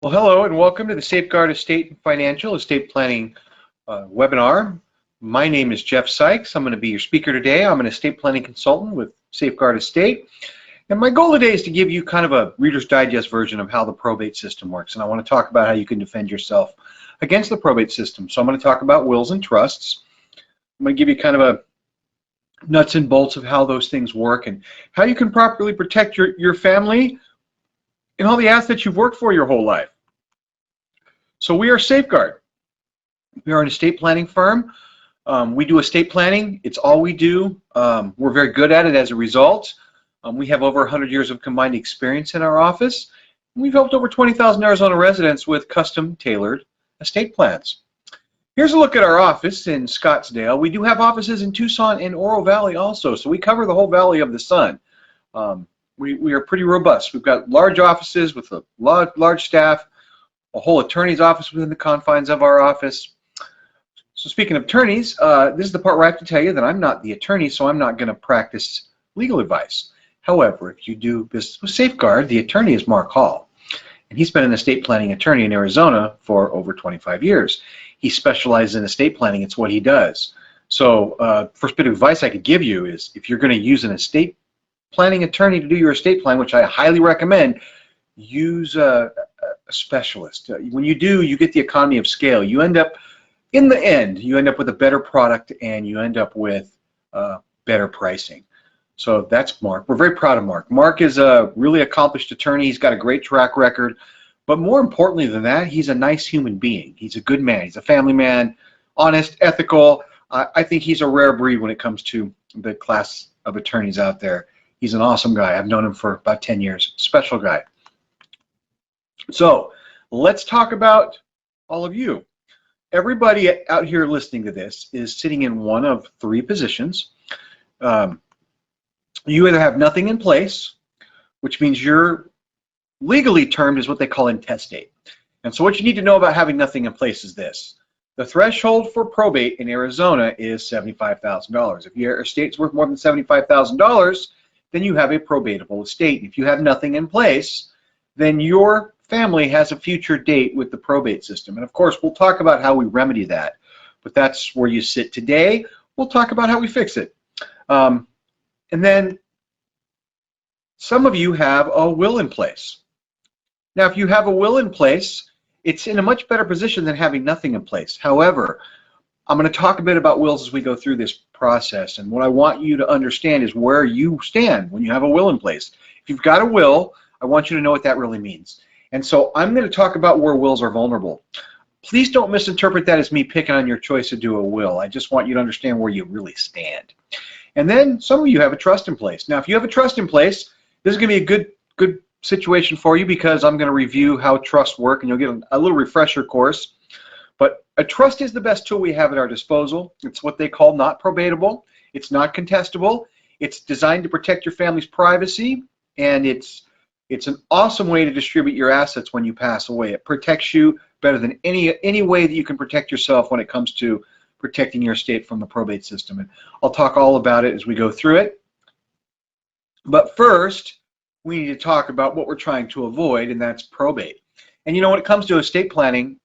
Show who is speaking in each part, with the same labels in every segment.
Speaker 1: Well, hello and welcome to the Safeguard Estate and Financial Estate Planning webinar. My name is Jeff Sykes. I'm going to be your speaker today. I'm an estate planning consultant with Safeguard Estate. And my goal today is to give you kind of a Reader's Digest version of how the probate system works. And I want to talk about how you can defend yourself against the probate system. So I'm going to talk about wills and trusts. I'm going to give you kind of a nuts and bolts of how those things work and how you can properly protect your family and all the assets you've worked for your whole life. So we are Safeguard. We are an estate planning firm. We do estate planning. It's all we do. We're very good at it as a result. We have over 100 years of combined experience in our office. We've helped over 20,000 Arizona residents with custom tailored estate plans. Here's a look at our office in Scottsdale. We do have offices in Tucson and Oro Valley also, so we cover the whole Valley of the Sun. We are pretty robust. We've got large offices with a large staff, a whole attorney's office within the confines of our office. So speaking of attorneys, this is the part where I have to tell you that I'm not the attorney, so I'm not going to practice legal advice. However, if you do business with Safeguard, the attorney is Mark Hall, and he's been an estate planning attorney in Arizona for over 25 years. He specializes in estate planning. It's what he does. So first bit of advice I could give you is if you're going to use an estate planning attorney to do your estate plan, which I highly recommend, use a specialist. When you do, you get the economy of scale. You end up, in the end, you end up with a better product and you end up with better pricing. So that's Mark. We're very proud of Mark. Mark is a really accomplished attorney. He's got a great track record. But more importantly than that, he's a nice human being. He's a good man. He's a family man, honest, ethical. I think he's a rare breed when it comes to the class of attorneys out there. He's an awesome guy. I've known him for about 10 years. Special guy. So let's talk about all of you. Everybody out here listening to this is sitting in one of three positions. You either have nothing in place, which means you're legally termed as what they call intestate. And so what you need to know about having nothing in place is this. The threshold for probate in Arizona is $75,000. If your estate's worth more than $75,000, then you have a probatable estate. If you have nothing in place, then your family has a future date with the probate system. And of course, we'll talk about how we remedy that. But that's where you sit today. We'll talk about how we fix it. And then some of you have a will in place. Now, if you have a will in place, it's in a much better position than having nothing in place. However, I'm going to talk a bit about wills as we go through this process. And what I want you to understand is where you stand when you have a will in place. If you've got a will, I want you to know what that really means. And so I'm going to talk about where wills are vulnerable. Please don't misinterpret that as me picking on your choice to do a will. I just want you to understand where you really stand. And then some of you have a trust in place. Now, if you have a trust in place, this is going to be a good situation for you because I'm going to review how trusts work and you'll get a little refresher course. But a trust is the best tool we have at our disposal. It's what they call not probatable. It's not contestable. It's designed to protect your family's privacy, and it's an awesome way to distribute your assets when you pass away. It protects you better than any way that you can protect yourself when it comes to protecting your estate from the probate system. And I'll talk all about it as we go through it. But first, we need to talk about what we're trying to avoid, and that's probate. And you know, when it comes to estate planning,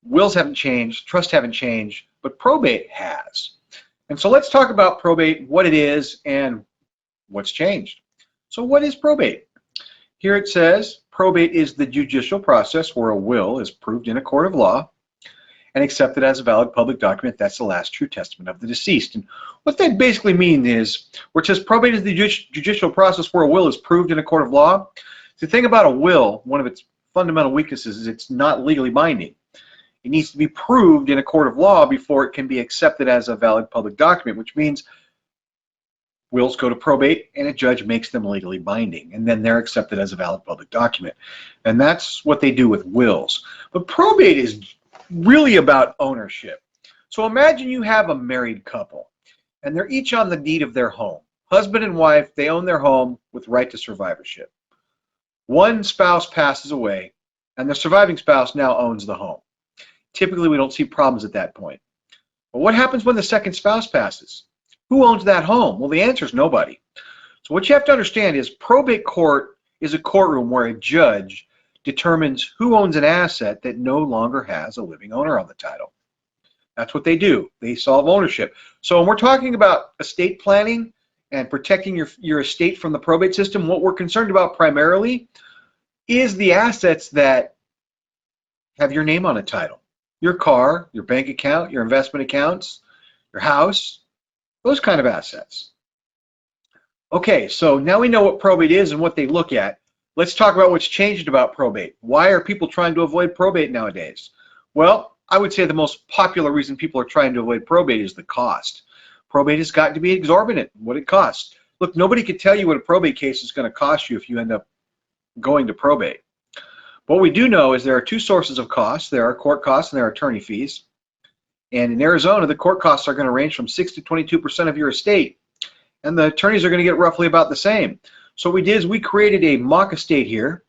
Speaker 1: wills haven't changed, trusts haven't changed, but probate has. And so let's talk about probate, what it is, and what's changed. So what is probate? Here it says, probate is the judicial process where a will is proved in a court of law and accepted as a valid public document. That's the last true testament of the deceased. And what that basically means is, where it says probate is the judicial process where a will is proved in a court of law. The thing about a will, one of its fundamental weaknesses is it's not legally binding. It needs to be proved in a court of law before it can be accepted as a valid public document, which means wills go to probate and a judge makes them legally binding, and then they're accepted as a valid public document. And that's what they do with wills. But probate is really about ownership. So imagine you have a married couple and they're each on the deed of their home. Husband and wife, they own their home with right to survivorship. One spouse passes away and the surviving spouse now owns the home. Typically, we don't see problems at that point. But what happens when the second spouse passes? Who owns that home? Well, the answer is nobody. So what you have to understand is probate court is a courtroom where a judge determines who owns an asset that no longer has a living owner on the title. That's what they do. They solve ownership. So when we're talking about estate planning and protecting your estate from the probate system, what we're concerned about primarily is the assets that have your name on a title. Your car, your bank account, your investment accounts, your house, those kind of assets. Okay, so now we know what probate is and what they look at. Let's talk about what's changed about probate. Why are people trying to avoid probate nowadays? Well, I would say the most popular reason people are trying to avoid probate is the cost. Probate has gotten to be exorbitant, what it costs. Look, nobody could tell you what a probate case is going to cost you if you end up going to probate. What we do know is there are two sources of costs. There are court costs and there are attorney fees. And in Arizona, the court costs are going to range from 6 to 22% of your estate. And the attorneys are going to get roughly about the same. So what we did is we created a mock estate here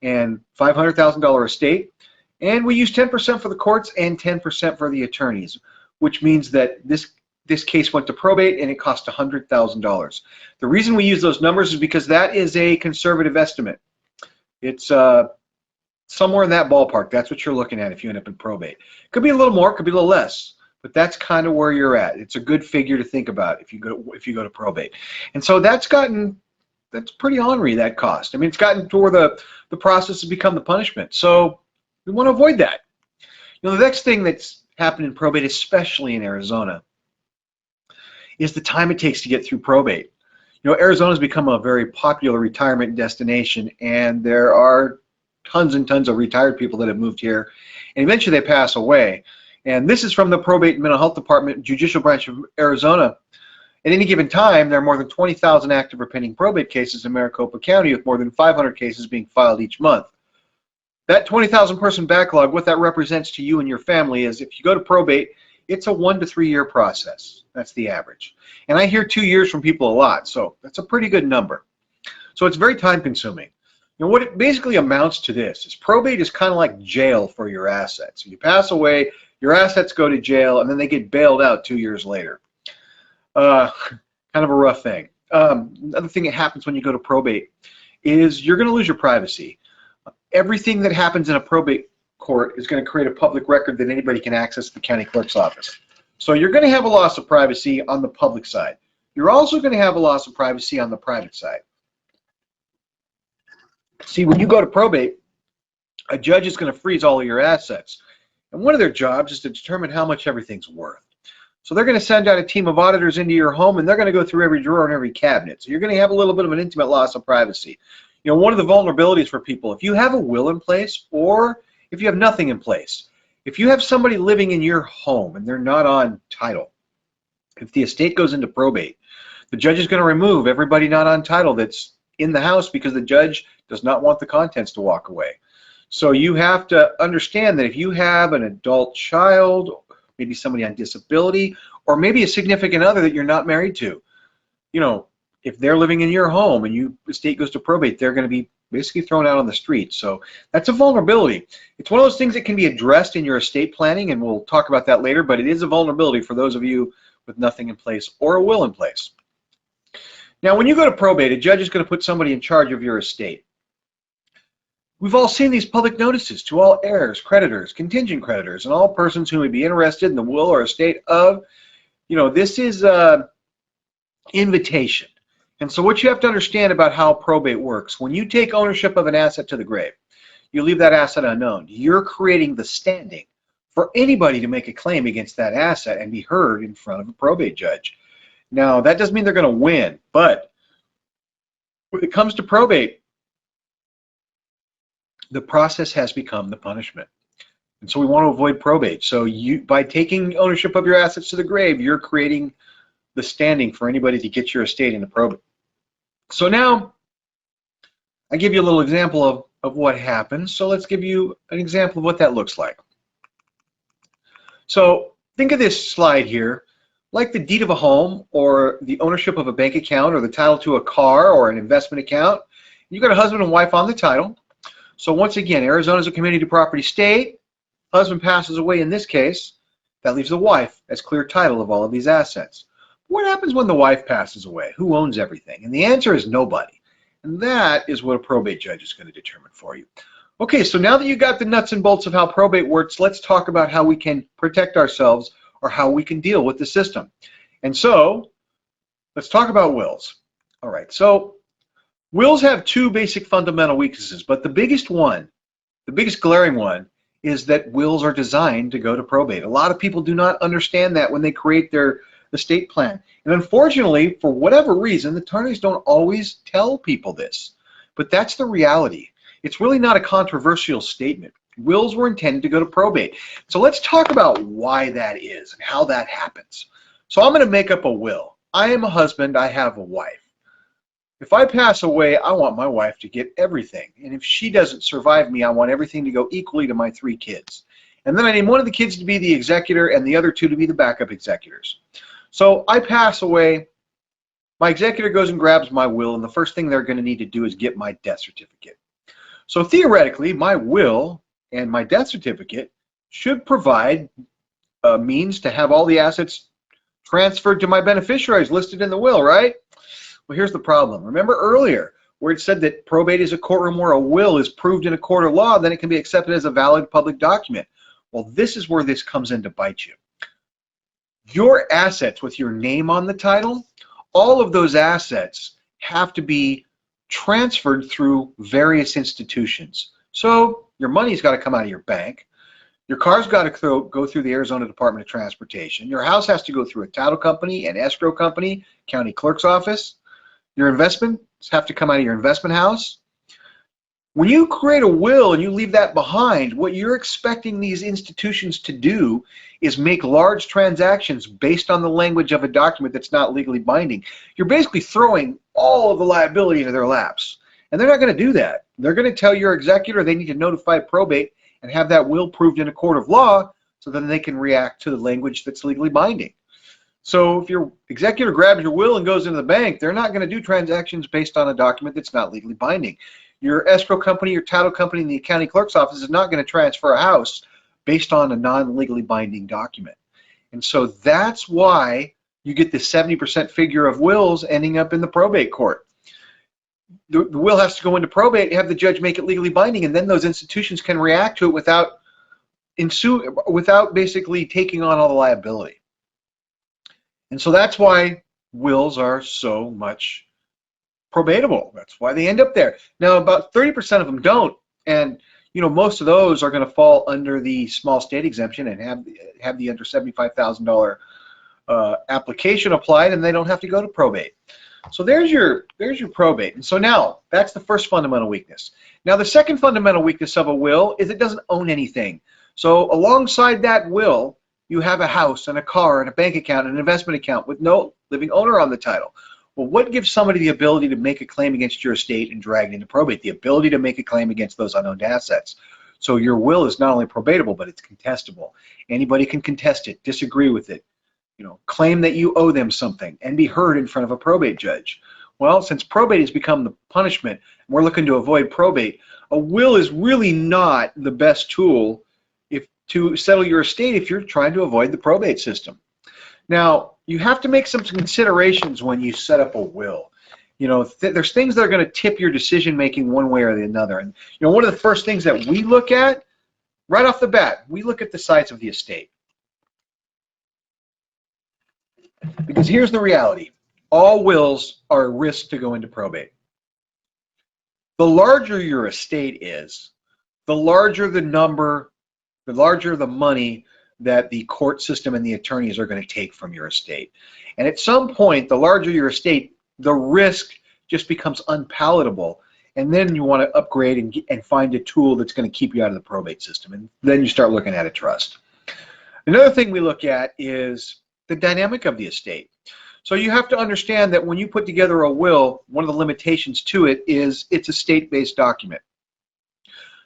Speaker 1: and $500,000 estate. And we used 10% for the courts and 10% for the attorneys, which means that this case went to probate and it cost $100,000. The reason we use those numbers is because that is a conservative estimate. It's somewhere in that ballpark. That's what you're looking at if you end up in probate. Could be a little more, could be a little less, but that's kind of where you're at. It's a good figure to think about if you go to probate. And so that's pretty ornery, that cost. I mean, it's gotten to where the process has become the punishment. So we want to avoid that. You know, the next thing that's happened in probate, especially in Arizona, is the time it takes to get through probate. You know, Arizona's become a very popular retirement destination, and there are tons and tons of retired people that have moved here, and eventually they pass away. And this is from the Probate and Mental Health Department, Judicial Branch of Arizona. At any given time, there are more than 20,000 active or pending probate cases in Maricopa County, with more than 500 cases being filed each month. That 20,000 person backlog, what that represents to you and your family is if you go to probate, it's a 1 to 3 year process. That's the average. And I hear 2 years from people a lot, so that's a pretty good number. So it's very time consuming. You know, what it basically amounts to this is probate is kind of like jail for your assets. You pass away, your assets go to jail, and then they get bailed out 2 years later. Kind of a rough thing. Another thing that happens when you go to probate is you're going to lose your privacy. Everything that happens in a probate court is going to create a public record that anybody can access at the county clerk's office. So you're going to have a loss of privacy on the public side. You're also going to have a loss of privacy on the private side. See, when you go to probate, a judge is going to freeze all of your assets. And one of their jobs is to determine how much everything's worth. So they're going to send out a team of auditors into your home, and they're going to go through every drawer and every cabinet. So you're going to have a little bit of an intimate loss of privacy. You know, one of the vulnerabilities for people, if you have a will in place or if you have nothing in place, if you have somebody living in your home and they're not on title, if the estate goes into probate, the judge is going to remove everybody not on title that's in the house because the judge does not want the contents to walk away. So you have to understand that if you have an adult child, maybe somebody on disability, or maybe a significant other that you're not married to, you know, if they're living in your home and the estate goes to probate, they're going to be basically thrown out on the street. So that's a vulnerability. It's one of those things that can be addressed in your estate planning, and we'll talk about that later, but it is a vulnerability for those of you with nothing in place or a will in place. Now, when you go to probate, a judge is going to put somebody in charge of your estate. We've all seen these public notices to all heirs, creditors, contingent creditors, and all persons who may be interested in the will or estate of, you know, this is an invitation. And so what you have to understand about how probate works, when you take ownership of an asset to the grave, you leave that asset unknown. You're creating the standing for anybody to make a claim against that asset and be heard in front of a probate judge. Now, that doesn't mean they're going to win, but when it comes to probate, the process has become the punishment. And so we want to avoid probate. So by taking ownership of your assets to the grave, you're creating the standing for anybody to get your estate into probate. So now I give you a little example of what happens. So let's give you an example of what that looks like. So think of this slide here like the deed of a home or the ownership of a bank account or the title to a car or an investment account. You've got a husband and wife on the title. So once again, Arizona is a community property state. Husband passes away in this case. That leaves the wife as clear title of all of these assets. What happens when the wife passes away? Who owns everything? And the answer is nobody. And that is what a probate judge is going to determine for you. Okay, so now that you got the nuts and bolts of how probate works, let's talk about how we can protect ourselves or how we can deal with the system. And so, let's talk about wills. All right, so wills have two basic fundamental weaknesses, but the biggest one, the biggest glaring one, is that wills are designed to go to probate. A lot of people do not understand that when they create their estate plan. And unfortunately, for whatever reason, the attorneys don't always tell people this. But that's the reality. It's really not a controversial statement. Wills were intended to go to probate. So let's talk about why that is and how that happens. So I'm going to make up a will. I am a husband. I have a wife. If I pass away, I want my wife to get everything. And if she doesn't survive me, I want everything to go equally to my 3 kids. And then I need one of the kids to be the executor and the other 2 to be the backup executors. So I pass away, my executor goes and grabs my will, and the first thing they're going to need to do is get my death certificate. So theoretically, my will and my death certificate should provide a means to have all the assets transferred to my beneficiaries listed in the will, right? Well, here's the problem. Remember earlier where it said that probate is a courtroom where a will is proved in a court of law, then it can be accepted as a valid public document. Well, this is where this comes in to bite you. Your assets with your name on the title, all of those assets have to be transferred through various institutions. So your money's got to come out of your bank. Your car's got to go through the Arizona Department of Transportation. Your house has to go through a title company, an escrow company, county clerk's office. Your investments have to come out of your investment house. When you create a will and you leave that behind, what you're expecting these institutions to do is make large transactions based on the language of a document that's not legally binding. You're basically throwing all of the liability into their laps. And they're not going to do that. They're going to tell your executor they need to notify probate and have that will proved in a court of law so then they can react to the language that's legally binding. So if your executor grabs your will and goes into the bank, they're not going to do transactions based on a document that's not legally binding. Your escrow company, your title company, and the county clerk's office is not going to transfer a house based on a non-legally binding document. And so that's why you get the 70% figure of wills ending up in the probate court. The will has to go into probate, have the judge make it legally binding, and then those institutions can react to it without basically taking on all the liability. And so that's why wills are so much probatable. That's why they end up there. Now, about 30% of them don't, and most of those are going to fall under the small state exemption and have the under $75,000 application applied, and they don't have to go to probate. So there's your probate. And so now that's the first fundamental weakness. Now the second fundamental weakness of a will is it doesn't own anything. So alongside that will, you have a house and a car and a bank account and an investment account with no living owner on the title. Well, what gives somebody the ability to make a claim against your estate and drag it into probate? The ability to make a claim against those unowned assets. So your will is not only probatable, but it's contestable. Anybody can contest it, disagree with it, claim that you owe them something and be heard in front of a probate judge. Well, since probate has become the punishment, and we're looking to avoid probate, a will is really not the best tool to settle your estate if you're trying to avoid the probate system. Now, you have to make some considerations when you set up a will. There's things that are going to tip your decision making one way or the other. And one of the first things that we look at right off the bat, we look at the size of the estate. Because here's the reality. All wills are a risk to go into probate. The larger your estate is, the larger the number, the larger the money that the court system and the attorneys are going to take from your estate. And at some point, the larger your estate, the risk just becomes unpalatable. And then you want to upgrade and find a tool that's going to keep you out of the probate system. And then you start looking at a trust. Another thing we look at is the dynamic of the estate. So you have to understand that when you put together a will, one of the limitations to it is it's a state-based document.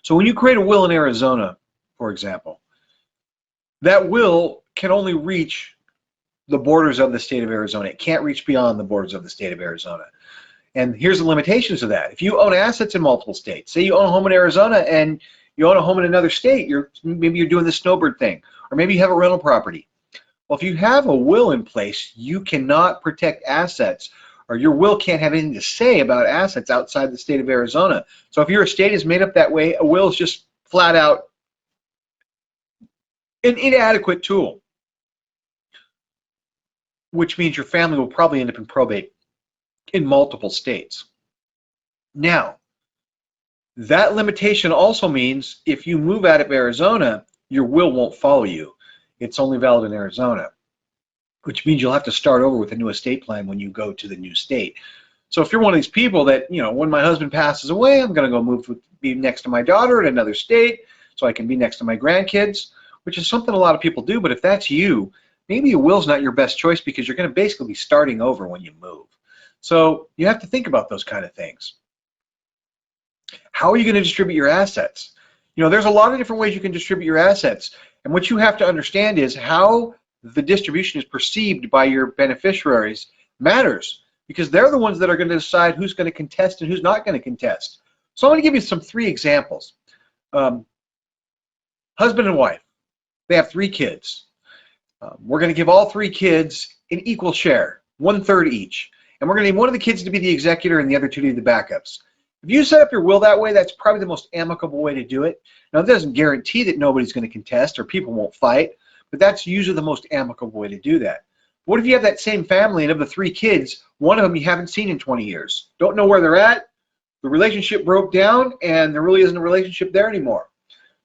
Speaker 1: So when you create a will in Arizona, for example, that will can only reach the borders of the state of Arizona. It can't reach beyond the borders of the state of Arizona. And here's the limitations of that. If you own assets in multiple states, say you own a home in Arizona and you own a home in another state, maybe you're doing the snowbird thing, or maybe you have a rental property. Well, if you have a will in place, you cannot protect assets or your will can't have anything to say about assets outside the state of Arizona. So if your estate is made up that way, a will is just flat out an inadequate tool, which means your family will probably end up in probate in multiple states. Now, that limitation also means if you move out of Arizona, your will won't follow you. It's only valid in Arizona, which means you'll have to start over with a new estate plan when you go to the new state. So if you're one of these people that, when my husband passes away, I'm going to go be next to my daughter in another state so I can be next to my grandkids, which is something a lot of people do. But if that's you, maybe a will's not your best choice because you're going to basically be starting over when you move. So you have to think about those kind of things. How are you going to distribute your assets? There's a lot of different ways you can distribute your assets. And what you have to understand is how the distribution is perceived by your beneficiaries matters, because they're the ones that are going to decide who's going to contest and who's not going to contest. So I'm going to give you 3 examples. Husband and wife, they have 3 kids. We're going to give all 3 kids an equal share, 1/3 each. And we're going to need one of the kids to be the executor and the other 2 to be the backups. If you set up your will that way, that's probably the most amicable way to do it. Now, it doesn't guarantee that nobody's going to contest or people won't fight, but that's usually the most amicable way to do that. What if you have that same family and of the 3 kids, one of them you haven't seen in 20 years, don't know where they're at, the relationship broke down, and there really isn't a relationship there anymore.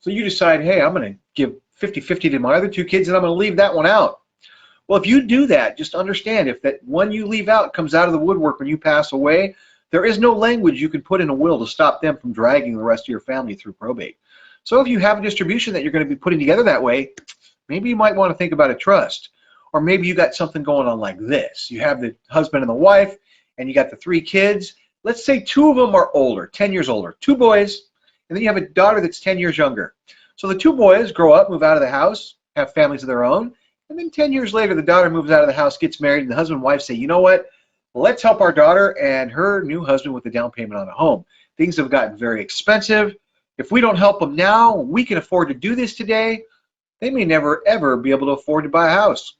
Speaker 1: So you decide, hey, I'm going to give 50-50 to my other 2 kids, and I'm going to leave that one out. Well, if you do that, just understand, if that one you leave out comes out of the woodwork when you pass away, there is no language you can put in a will to stop them from dragging the rest of your family through probate. So if you have a distribution that you're going to be putting together that way, maybe you might want to think about a trust. Or maybe you got something going on like this. You have the husband and the wife, and you got the 3 kids. Let's say 2 of them are older, 10 years older, 2 boys, and then you have a daughter that's 10 years younger. So the 2 boys grow up, move out of the house, have families of their own, and then 10 years later, the daughter moves out of the house, gets married, and the husband and wife say, you know what? Let's help our daughter and her new husband with the down payment on a home. Things have gotten very expensive. If we don't help them now, we can afford to do this today. They may never, ever be able to afford to buy a house.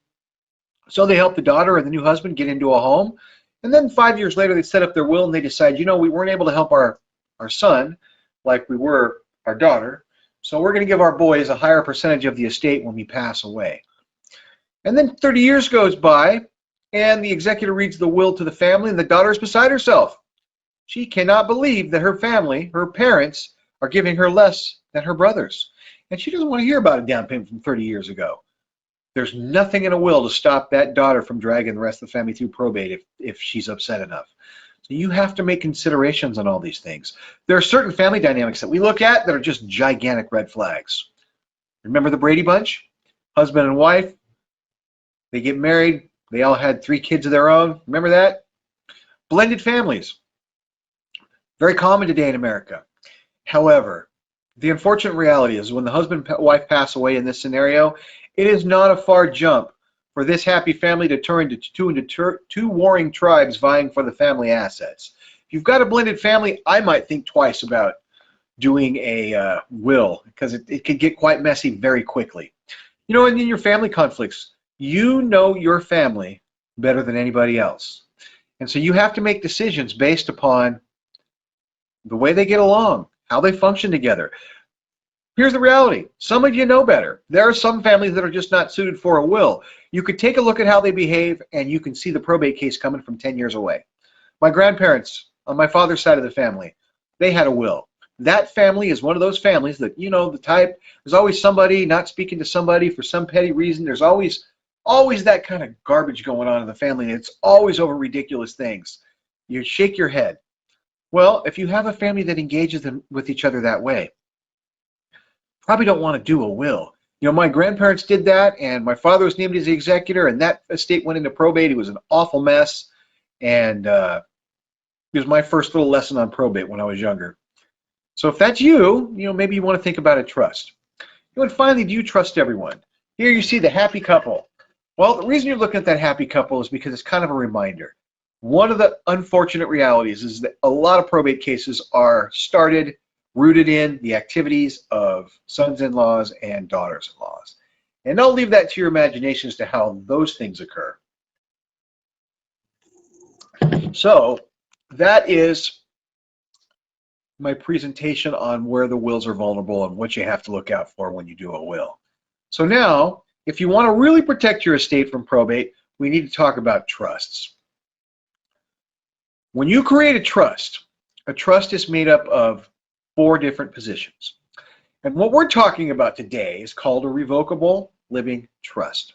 Speaker 1: So they help the daughter and the new husband get into a home. And then 5 years later, they set up their will and they decide, we weren't able to help our son like we were our daughter. So we're going to give our boys a higher percentage of the estate when we pass away. And then 30 years goes by, and the executor reads the will to the family, and the daughter is beside herself. She cannot believe that her family, her parents, are giving her less than her brothers. And she doesn't want to hear about a down payment from 30 years ago. There's nothing in a will to stop that daughter from dragging the rest of the family through probate if she's upset enough. So you have to make considerations on all these things. There are certain family dynamics that we look at that are just gigantic red flags. Remember the Brady Bunch? Husband and wife, they get married. They all had 3 kids of their own. Remember that? Blended families. Very common today in America. However, the unfortunate reality is when the husband and wife pass away in this scenario, it is not a far jump for this happy family to turn into 2 warring tribes vying for the family assets. If you've got a blended family, I might think twice about doing a will, because it could get quite messy very quickly. And in your family conflicts, you know your family better than anybody else. And so you have to make decisions based upon the way they get along, how they function together. Here's the reality. Some of you know better. There are some families that are just not suited for a will. You could take a look at how they behave, and you can see the probate case coming from 10 years away. My grandparents, on my father's side of the family, they had a will. That family is one of those families that, the type, there's always somebody not speaking to somebody for some petty reason. There's always that kind of garbage going on in the family. It's always over ridiculous things. You shake your head. Well, if you have a family that engages them with each other that way, probably don't want to do a will. My grandparents did that, and my father was named as the executor, and that estate went into probate. It was an awful mess, and it was my first little lesson on probate when I was younger. So if that's you, maybe you want to think about a trust. And finally, do you trust everyone? Here you see the happy couple. Well, the reason you're looking at that happy couple is because it's kind of a reminder. One of the unfortunate realities is that a lot of probate cases are rooted in the activities of sons-in-laws and daughters-in-laws. And I'll leave that to your imagination as to how those things occur. So that is my presentation on where the wills are vulnerable and what you have to look out for when you do a will. So now, if you want to really protect your estate from probate, we need to talk about trusts. When you create a trust is made up of 4 different positions. And what we're talking about today is called a revocable living trust.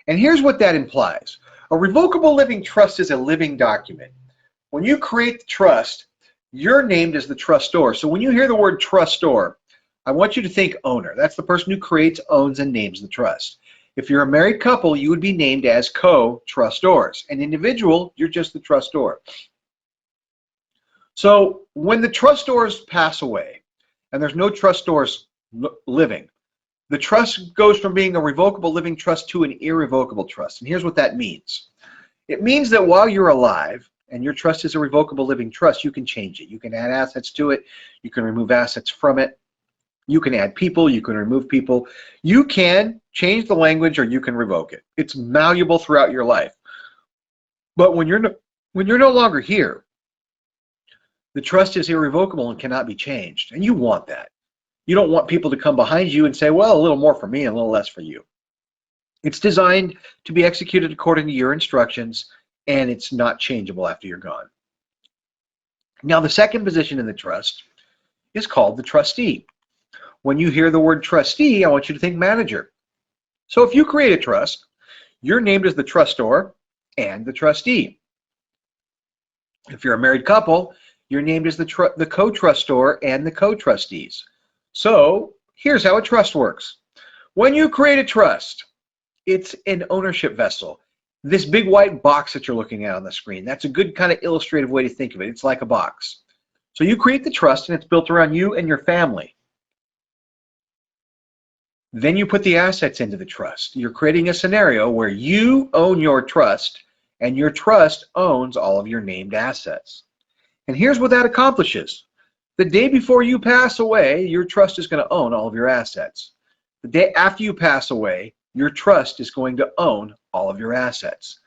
Speaker 1: And here's what that implies. A revocable living trust is a living document. When you create the trust, you're named as the trustor. So when you hear the word trustor, I want you to think owner. That's the person who creates, owns, and names the trust. If you're a married couple, you would be named as co-trustors. An individual, you're just the trustor. So when the trustors pass away, and there's no trustors living, the trust goes from being a revocable living trust to an irrevocable trust. And here's what that means. It means that while you're alive, and your trust is a revocable living trust, you can change it. You can add assets to it. You can remove assets from it. You can add people. You can remove people. You can change the language or you can revoke it. It's malleable throughout your life. But when you're no longer here, the trust is irrevocable and cannot be changed. And you want that. You don't want people to come behind you and say, well, a little more for me and a little less for you. It's designed to be executed according to your instructions, and it's not changeable after you're gone. Now, the second position in the trust is called the trustee. When you hear the word trustee, I want you to think manager. So if you create a trust, you're named as the trustor and the trustee. If you're a married couple, you're named as the co-trustor and the co-trustees. So here's how a trust works. When you create a trust, it's an ownership vessel. This big white box that you're looking at on the screen, that's a good kind of illustrative way to think of it. It's like a box. So you create the trust and it's built around you and your family. Then you put the assets into the trust. You're creating a scenario where you own your trust and your trust owns all of your named assets. And here's what that accomplishes. The day before you pass away, your trust is going to own all of your assets. The day after you pass away, your trust is going to own all of your assets.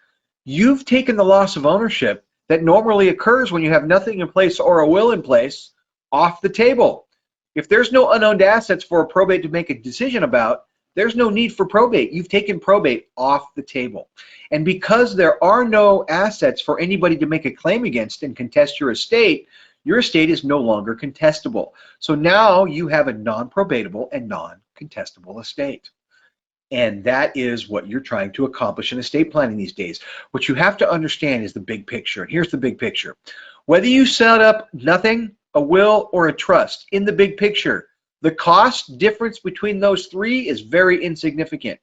Speaker 1: You've taken the loss of ownership that normally occurs when you have nothing in place or a will in place off the table. If there's no unowned assets for a probate to make a decision about, there's no need for probate. You've taken probate off the table. And because there are no assets for anybody to make a claim against and contest your estate is no longer contestable. So now you have a non-probatable and non-contestable estate. And that is what you're trying to accomplish in estate planning these days. What you have to understand is the big picture. And here's the big picture. Whether you set up nothing, a will, or a trust, in the big picture, the cost difference between those 3 is very insignificant.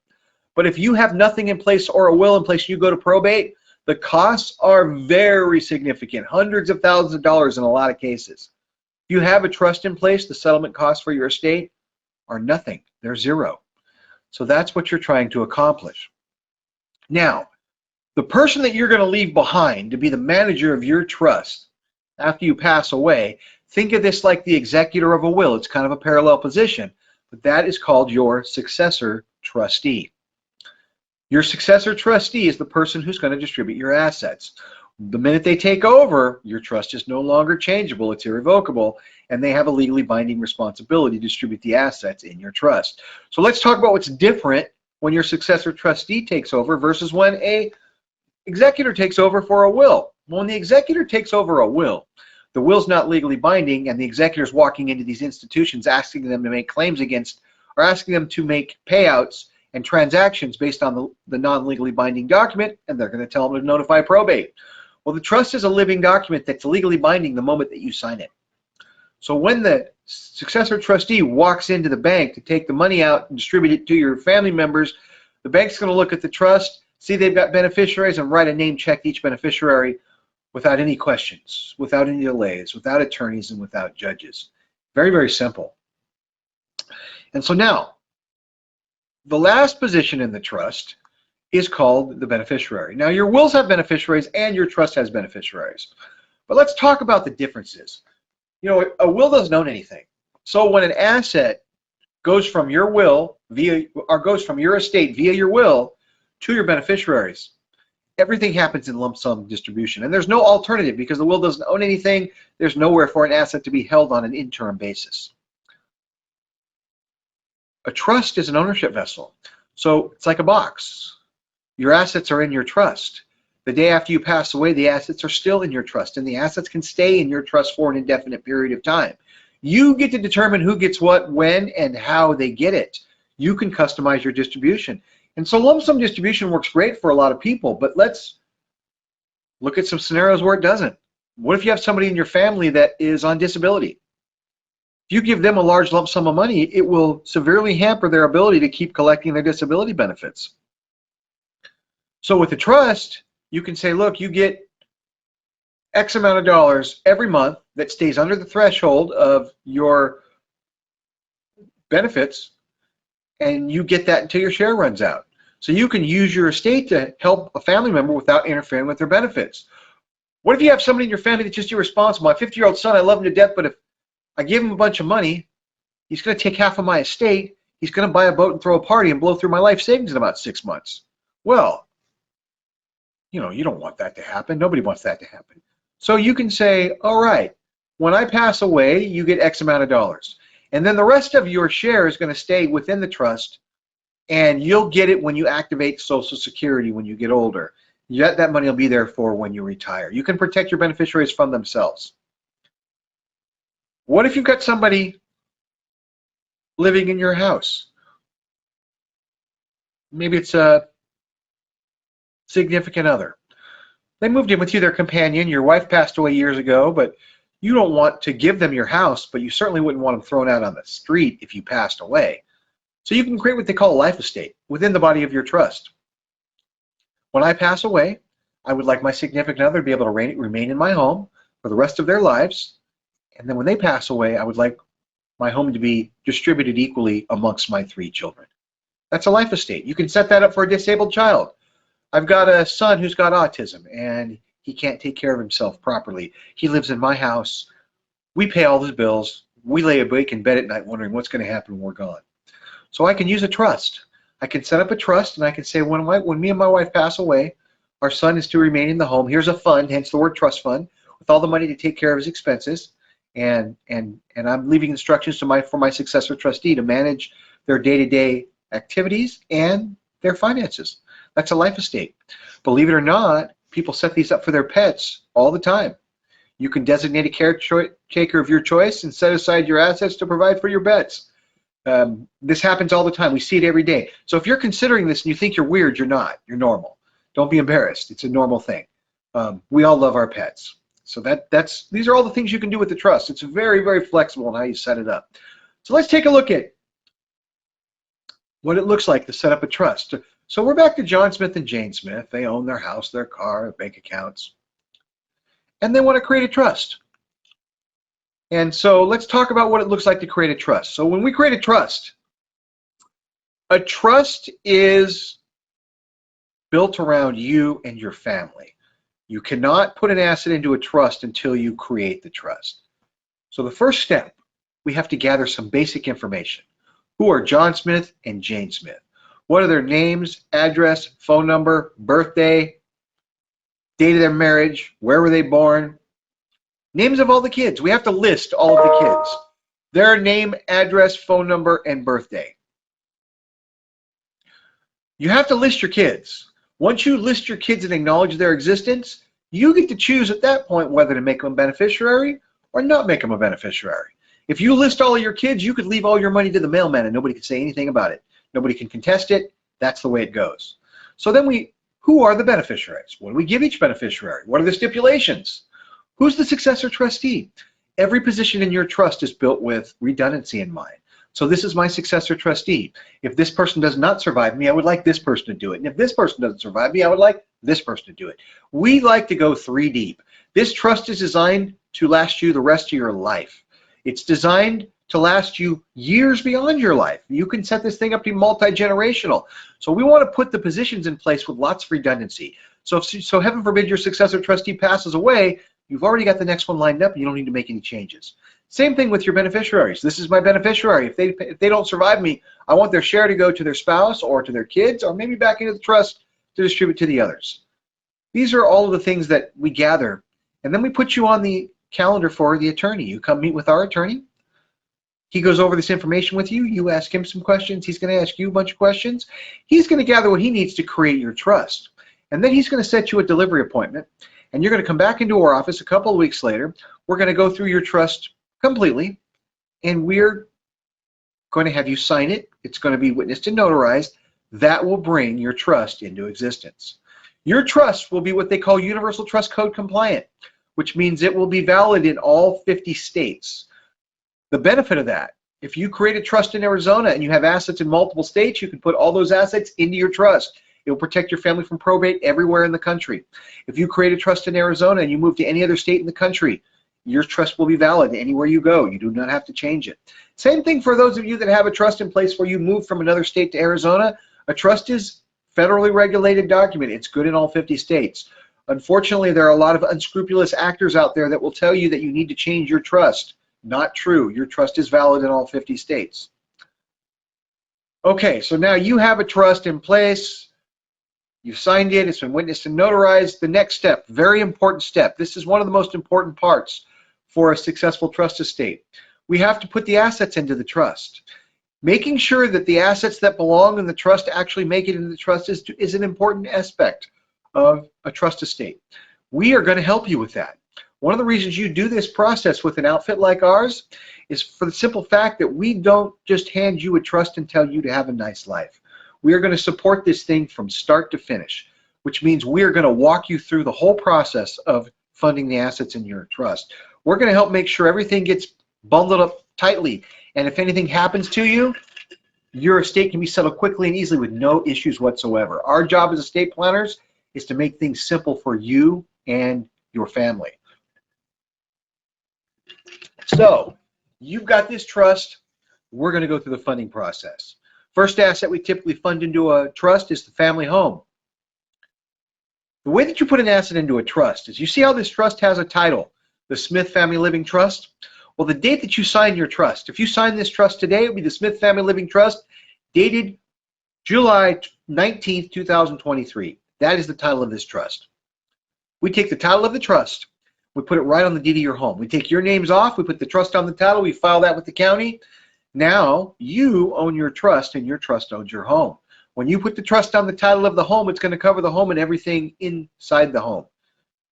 Speaker 1: But if you have nothing in place or a will in place, you go to probate, the costs are very significant, hundreds of thousands of dollars in a lot of cases. If you have a trust in place, the settlement costs for your estate are nothing. They're zero. So that's what you're trying to accomplish. Now, the person that you're going to leave behind to be the manager of your trust after you pass away, think of this like the executor of a will. It's kind of a parallel position, but that is called your successor trustee. Your successor trustee is the person who's going to distribute your assets. The minute they take over, your trust is no longer changeable, it's irrevocable, and they have a legally binding responsibility to distribute the assets in your trust. So let's talk about what's different when your successor trustee takes over versus when a executor takes over for a will. When the executor takes over a will, the will's not legally binding, and the executor's walking into these institutions asking them to make claims against, or asking them to make payouts and transactions based on the non-legally binding document, and they're going to tell them to notify probate. Well, the trust is a living document that's legally binding the moment that you sign it. So when the successor trustee walks into the bank to take the money out and distribute it to your family members, the bank's going to look at the trust, see they've got beneficiaries, and write a name check to each beneficiary without any questions, without any delays, without attorneys, and without judges. Very, very simple. And so now, the last position in the trust is called the beneficiary. Now, your wills have beneficiaries and your trust has beneficiaries. But let's talk about the differences. You know, a will doesn't own anything. So when an asset goes from your will goes from your estate via your will to your beneficiaries, Everything happens in lump sum distribution, and there's no alternative because the will doesn't own anything. There's nowhere for an asset to be held on an interim basis. A trust is an ownership vessel. So it's like a box. Your assets are in your trust. The day after you pass away, the assets are still in your trust, and the assets can stay in your trust for an indefinite period of time. You get to determine who gets what, when, and how they get it. You can customize your distribution. And so lump sum distribution works great for a lot of people, but let's look at some scenarios where it doesn't. What if you have somebody in your family that is on disability? If you give them a large lump sum of money, it will severely hamper their ability to keep collecting their disability benefits. So with a trust, you can say, look, you get X amount of dollars every month that stays under the threshold of your benefits, and you get that until your share runs out. So you can use your estate to help a family member without interfering with their benefits. What if you have somebody in your family that's just irresponsible? My 50-year-old son, I love him to death, but if I give him a bunch of money, he's going to take half of my estate, he's going to buy a boat and throw a party and blow through my life savings in about 6 months. Well, you know, you don't want that to happen. Nobody wants that to happen. So you can say, all right, when I pass away, you get X amount of dollars. And then the rest of your share is going to stay within the trust, and you'll get it when you activate Social Security when you get older. Yet that money will be there for when you retire. You can protect your beneficiaries from themselves. What if you've got somebody living in your house? Maybe it's a significant other. They moved in with you, their companion. Your wife passed away years ago, but you don't want to give them your house, but you certainly wouldn't want them thrown out on the street if you passed away. So you can create what they call a life estate within the body of your trust. When I pass away, I would like my significant other to be able to remain in my home for the rest of their lives. And then when they pass away, I would like my home to be distributed equally amongst my 3 children. That's a life estate. You can set that up for a disabled child. I've got a son who's got autism, and he can't take care of himself properly. He lives in my house. We pay all his bills. We lay awake in bed at night wondering what's going to happen when we're gone. So I can use a trust. I can set up a trust, and I can say when me and my wife pass away, our son is to remain in the home. Here's a fund, hence the word trust fund, with all the money to take care of his expenses. And I'm leaving instructions to for my successor trustee to manage their day-to-day activities and their finances. That's a life estate. Believe it or not, people set these up for their pets all the time. You can designate a caretaker of your choice and set aside your assets to provide for your pets. This happens all the time. We see it every day. So if you're considering this and you think you're weird, you're not. You're normal. Don't be embarrassed. It's a normal thing. We all love our pets. So these are all the things you can do with the trust. It's very, very flexible in how you set it up. So let's take a look at what it looks like to set up a trust. So we're back to John Smith and Jane Smith. They own their house, their car, their bank accounts, and they want to create a trust. And so let's talk about what it looks like to create a trust. So when we create a trust is built around you and your family. You cannot put an asset into a trust until you create the trust. So the first step, we have to gather some basic information. Who are John Smith and Jane Smith? What are their names, address, phone number, birthday, date of their marriage, where were they born? Names of all the kids. We have to list all of the kids. Their name, address, phone number, and birthday. You have to list your kids. Once you list your kids and acknowledge their existence, you get to choose at that point whether to make them a beneficiary or not make them a beneficiary. If you list all of your kids, you could leave all your money to the mailman and nobody could say anything about it. Nobody can contest it. That's the way it goes. So then who are the beneficiaries? What do we give each beneficiary? What are the stipulations? Who's the successor trustee? Every position in your trust is built with redundancy in mind. So this is my successor trustee. If this person does not survive me, I would like this person to do it. And if this person doesn't survive me, I would like this person to do it. We like to go 3 deep. This trust is designed to last you the rest of your life. It's designed to last you years beyond your life. You can set this thing up to be multi-generational. So we want to put the positions in place with lots of redundancy. So heaven forbid your successor trustee passes away, you've already got the next one lined up and you don't need to make any changes. Same thing with your beneficiaries. This is my beneficiary. If they don't survive me, I want their share to go to their spouse or to their kids or maybe back into the trust to distribute to the others. These are all of the things that we gather. And then we put you on the calendar for the attorney. You come meet with our attorney. He goes over this information with you. You ask him some questions. He's going to ask you a bunch of questions. He's going to gather what he needs to create your trust. And then he's going to set you a delivery appointment. And you're going to come back into our office a couple of weeks later. We're going to go through your trust completely. And we're going to have you sign it. It's going to be witnessed and notarized. That will bring your trust into existence. Your trust will be what they call Universal Trust Code compliant, which means it will be valid in all 50 states. The benefit of that, if you create a trust in Arizona and you have assets in multiple states, you can put all those assets into your trust. It will protect your family from probate everywhere in the country. If you create a trust in Arizona and you move to any other state in the country, your trust will be valid anywhere you go. You do not have to change it. Same thing for those of you that have a trust in place where you move from another state to Arizona. A trust is federally regulated document. It's good in all 50 states. Unfortunately, there are a lot of unscrupulous actors out there that will tell you that you need to change your trust. Not true. Your trust is valid in all 50 states. Okay, so now you have a trust in place. You've signed it. It's been witnessed and notarized. The next step, very important step. This is one of the most important parts for a successful trust estate. We have to put the assets into the trust. Making sure that the assets that belong in the trust actually make it into the trust is an important aspect of a trust estate. We are going to help you with that. One of the reasons you do this process with an outfit like ours is for the simple fact that we don't just hand you a trust and tell you to have a nice life. We are going to support this thing from start to finish, which means we are going to walk you through the whole process of funding the assets in your trust. We're going to help make sure everything gets bundled up tightly, and if anything happens to you, your estate can be settled quickly and easily with no issues whatsoever. Our job as estate planners is to make things simple for you and your family. So, you've got this trust. We're going to go through the funding process. First asset we typically fund into a trust is the family home. The way that you put an asset into a trust is, you see how this trust has a title, the Smith Family Living Trust? Well, the date that you sign your trust, if you sign this trust today, it will be the Smith Family Living Trust, dated July 19th, 2023. That is the title of this trust. We take the title of the trust, we put it right on the deed of your home. We take your names off, we put the trust on the title, we file that with the county. Now you own your trust and your trust owns your home. When you put the trust on the title of the home, it's going to cover the home and everything inside the home.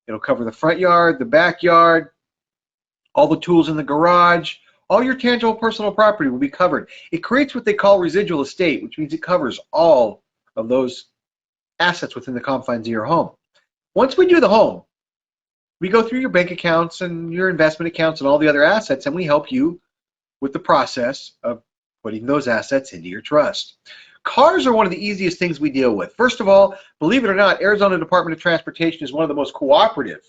Speaker 1: It'll cover the front yard, the backyard, all the tools in the garage, all your tangible personal property will be covered. It creates what they call residual estate, which means it covers all of those assets within the confines of your home. Once we do the home, we go through your bank accounts and your investment accounts and all the other assets, and we help you with the process of putting those assets into your trust. Cars are one of the easiest things we deal with. First of all, believe it or not, Arizona Department of Transportation is one of the most cooperative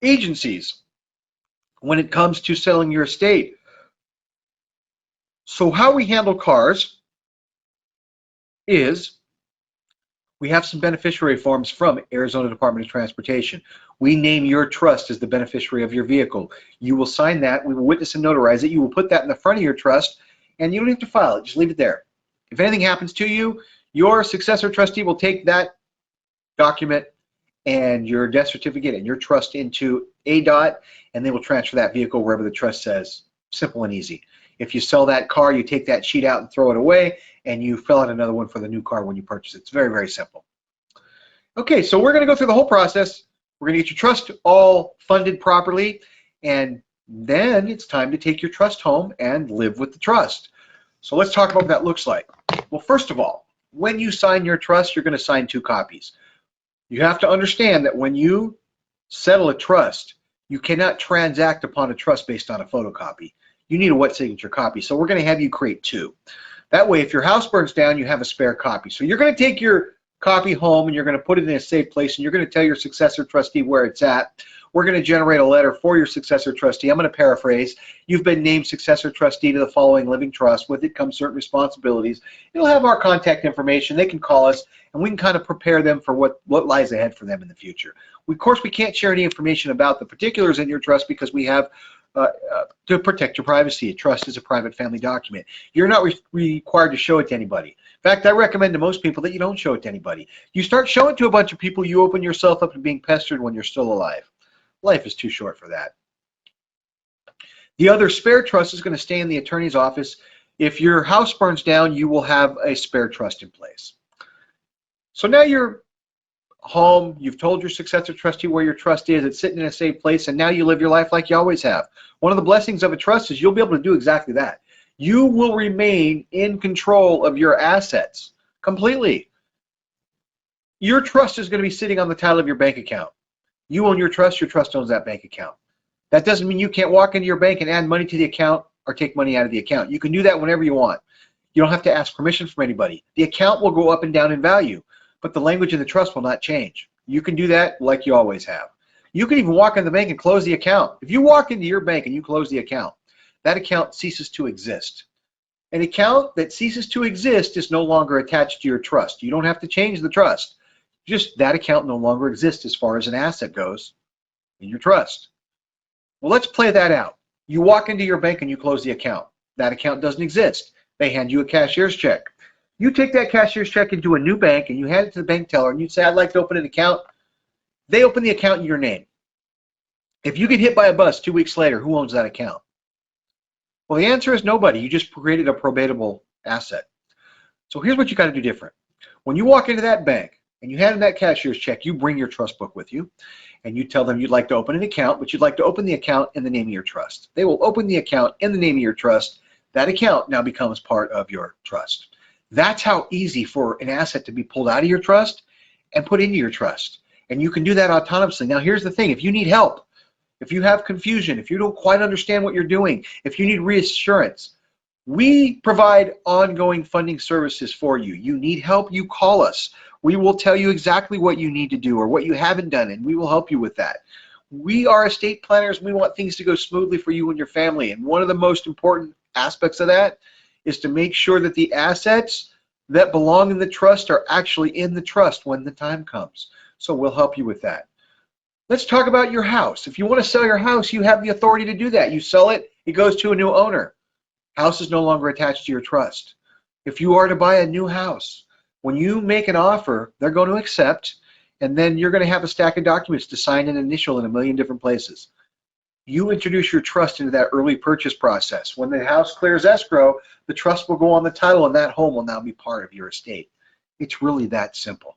Speaker 1: agencies when it comes to selling your estate. So how we handle cars is we have some beneficiary forms from Arizona Department of Transportation. We name your trust as the beneficiary of your vehicle. You will sign that, we will witness and notarize it, you will put that in the front of your trust, and you don't have to file it, just leave it there. If anything happens to you, your successor trustee will take that document and your death certificate and your trust into ADOT, and they will transfer that vehicle wherever the trust says. Simple and easy. If you sell that car, you take that sheet out and throw it away, and you fill out another one for the new car when you purchase it. It's very, very simple. Okay, so we're going to go through the whole process. We're going to get your trust all funded properly, and then it's time to take your trust home and live with the trust. So let's talk about what that looks like. Well, first of all, when you sign your trust, you're going to sign 2 copies. You have to understand that when you settle a trust, you cannot transact upon a trust based on a photocopy. You need a wet signature copy, so we're going to have you create 2. That way, if your house burns down, you have a spare copy. So you're going to take your copy home and you're going to put it in a safe place, and you're going to tell your successor trustee where it's at. We're going to generate a letter for your successor trustee. I'm going to paraphrase. You've been named successor trustee to the following living trust. With it comes certain responsibilities. It'll have our contact information. They can call us, and we can kind of prepare them for what lies ahead for them in the future. Of course, we can't share any information about the particulars in your trust because we have to protect your privacy. A trust is a private family document. You're not required to show it to anybody. In fact, I recommend to most people that you don't show it to anybody. You start showing it to a bunch of people, you open yourself up to being pestered when you're still alive. Life is too short for that. The other spare trust is going to stay in the attorney's office. If your house burns down, you will have a spare trust in place. So now you're home, you've told your successor trustee where your trust is, it's sitting in a safe place, and now you live your life like you always have. One of the blessings of a trust is you'll be able to do exactly that. You will remain in control of your assets completely. Your trust is going to be sitting on the title of your bank account. You own your trust owns that bank account. That doesn't mean you can't walk into your bank and add money to the account or take money out of the account. You can do that whenever you want. You don't have to ask permission from anybody. The account will go up and down in value, but the language in the trust will not change. You can do that like you always have. You can even walk in the bank and close the account. If you walk into your bank and you close the account, that account ceases to exist. An account that ceases to exist is no longer attached to your trust. You don't have to change the trust. Just that account no longer exists as far as an asset goes in your trust. Well, let's play that out. You walk into your bank and you close the account. That account doesn't exist. They hand you a cashier's check. You take that cashier's check into a new bank and you hand it to the bank teller and you say, I'd like to open an account. They open the account in your name. If you get hit by a bus 2 weeks later, who owns that account? Well, the answer is nobody. You just created a probatable asset. So here's what you got to do different. When you walk into that bank and you hand them that cashier's check, you bring your trust book with you and you tell them you'd like to open an account, but you'd like to open the account in the name of your trust. They will open the account in the name of your trust. That account now becomes part of your trust. That's how easy for an asset to be pulled out of your trust and put into your trust. And you can do that autonomously. Now, here's the thing. If you need help, if you have confusion, if you don't quite understand what you're doing, if you need reassurance, we provide ongoing funding services for you. You need help, you call us. We will tell you exactly what you need to do or what you haven't done, and we will help you with that. We are estate planners. We want things to go smoothly for you and your family. And one of the most important aspects of that is to make sure that the assets that belong in the trust are actually in the trust when the time comes. So we'll help you with that. Let's talk about your house. If you want to sell your house, you have the authority to do that. You sell it, it goes to a new owner. House is no longer attached to your trust. If you are to buy a new house, when you make an offer, they're going to accept, and then you're going to have a stack of documents to sign and initial in a million different places. You introduce your trust into that early purchase process. When the house clears escrow, the trust will go on the title and that home will now be part of your estate. It's really that simple.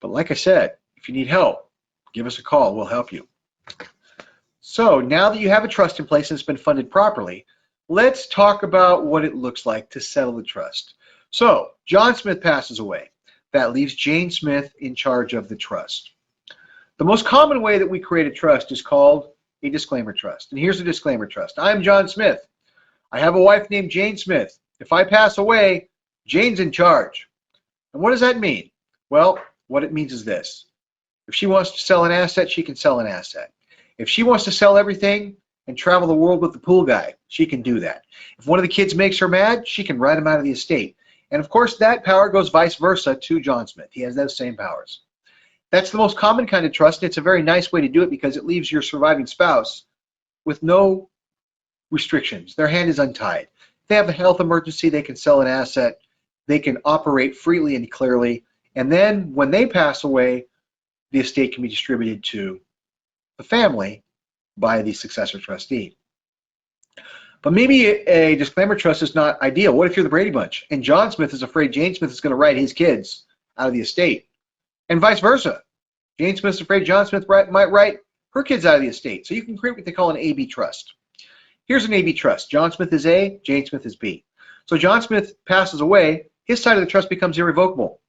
Speaker 1: But like I said, if you need help, give us a call. We'll help you. So now that you have a trust in place and it's been funded properly, let's talk about what it looks like to settle the trust. So John Smith passes away. That leaves Jane Smith in charge of the trust. The most common way that we create a trust is called a disclaimer trust. And here's a disclaimer trust. I'm John Smith. I have a wife named Jane Smith. If I pass away, Jane's in charge. And what does that mean? Well, what it means is this. If she wants to sell an asset, she can sell an asset. If she wants to sell everything and travel the world with the pool guy, she can do that. If one of the kids makes her mad, she can write him out of the estate. And of course, that power goes vice versa to John Smith. He has those same powers. That's the most common kind of trust. It's a very nice way to do it because it leaves your surviving spouse with no restrictions. Their hand is untied. If they have a health emergency, they can sell an asset. They can operate freely and clearly. And then when they pass away, the estate can be distributed to the family by the successor trustee. But maybe a disclaimer trust is not ideal. What if you're the Brady Bunch and John Smith is afraid Jane Smith is going to write his kids out of the estate? And vice versa. Jane Smith's afraid John Smith might write her kids out of the estate. So you can create what they call an AB trust. Here's an AB trust. John Smith is A, Jane Smith is B. So John Smith passes away, his side of the trust becomes irrevocable.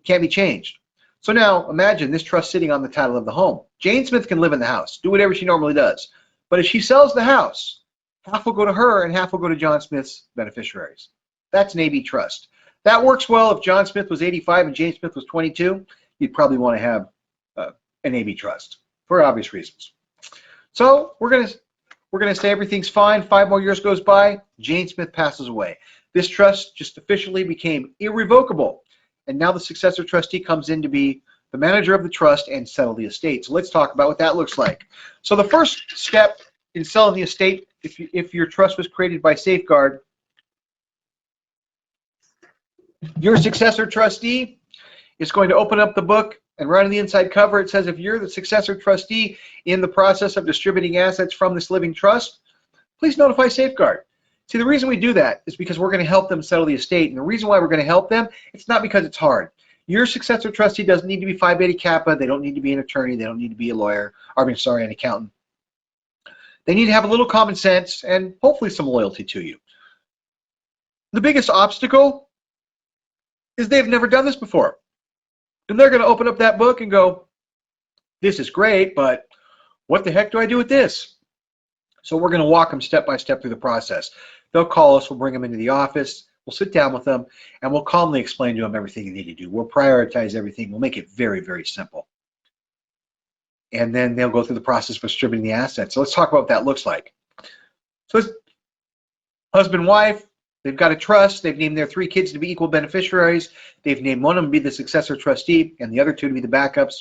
Speaker 1: Can't be changed. So now imagine this trust sitting on the title of the home. Jane Smith can live in the house, do whatever she normally does. But if she sells the house, half will go to her and half will go to John Smith's beneficiaries. That's an AB trust. That works well if John Smith was 85 and Jane Smith was 22. You'd probably want to have an AB trust for obvious reasons. So we're gonna say everything's fine. 5 more years goes by. Jane Smith passes away. This trust just officially became irrevocable, and now the successor trustee comes in to be the manager of the trust and settle the estate. So let's talk about what that looks like. So the first step in selling the estate, if your trust was created by Safeguard, your successor trustee is going to open up the book, and right on the inside cover it says, if you're the successor trustee in the process of distributing assets from this living trust, please notify Safeguard. See, the reason we do that is because we're going to help them settle the estate, and the reason why we're going to help them, it's not because it's hard. Your successor trustee doesn't need to be Phi Beta Kappa. They don't need to be an attorney. They don't need to be a lawyer. An accountant. They need to have a little common sense and hopefully some loyalty to you. The biggest obstacle is they've never done this before. And they're going to open up that book and go, this is great, but what the heck do I do with this? So we're going to walk them step by step through the process. They'll call us, we'll bring them into the office, we'll sit down with them, and we'll calmly explain to them everything you need to do. We'll prioritize everything. We'll make it very, very simple. And then they'll go through the process of distributing the assets. So let's talk about what that looks like. So it's husband, wife, they've got a trust. They've named their 3 kids to be equal beneficiaries. They've named one of them to be the successor trustee and the other 2 to be the backups.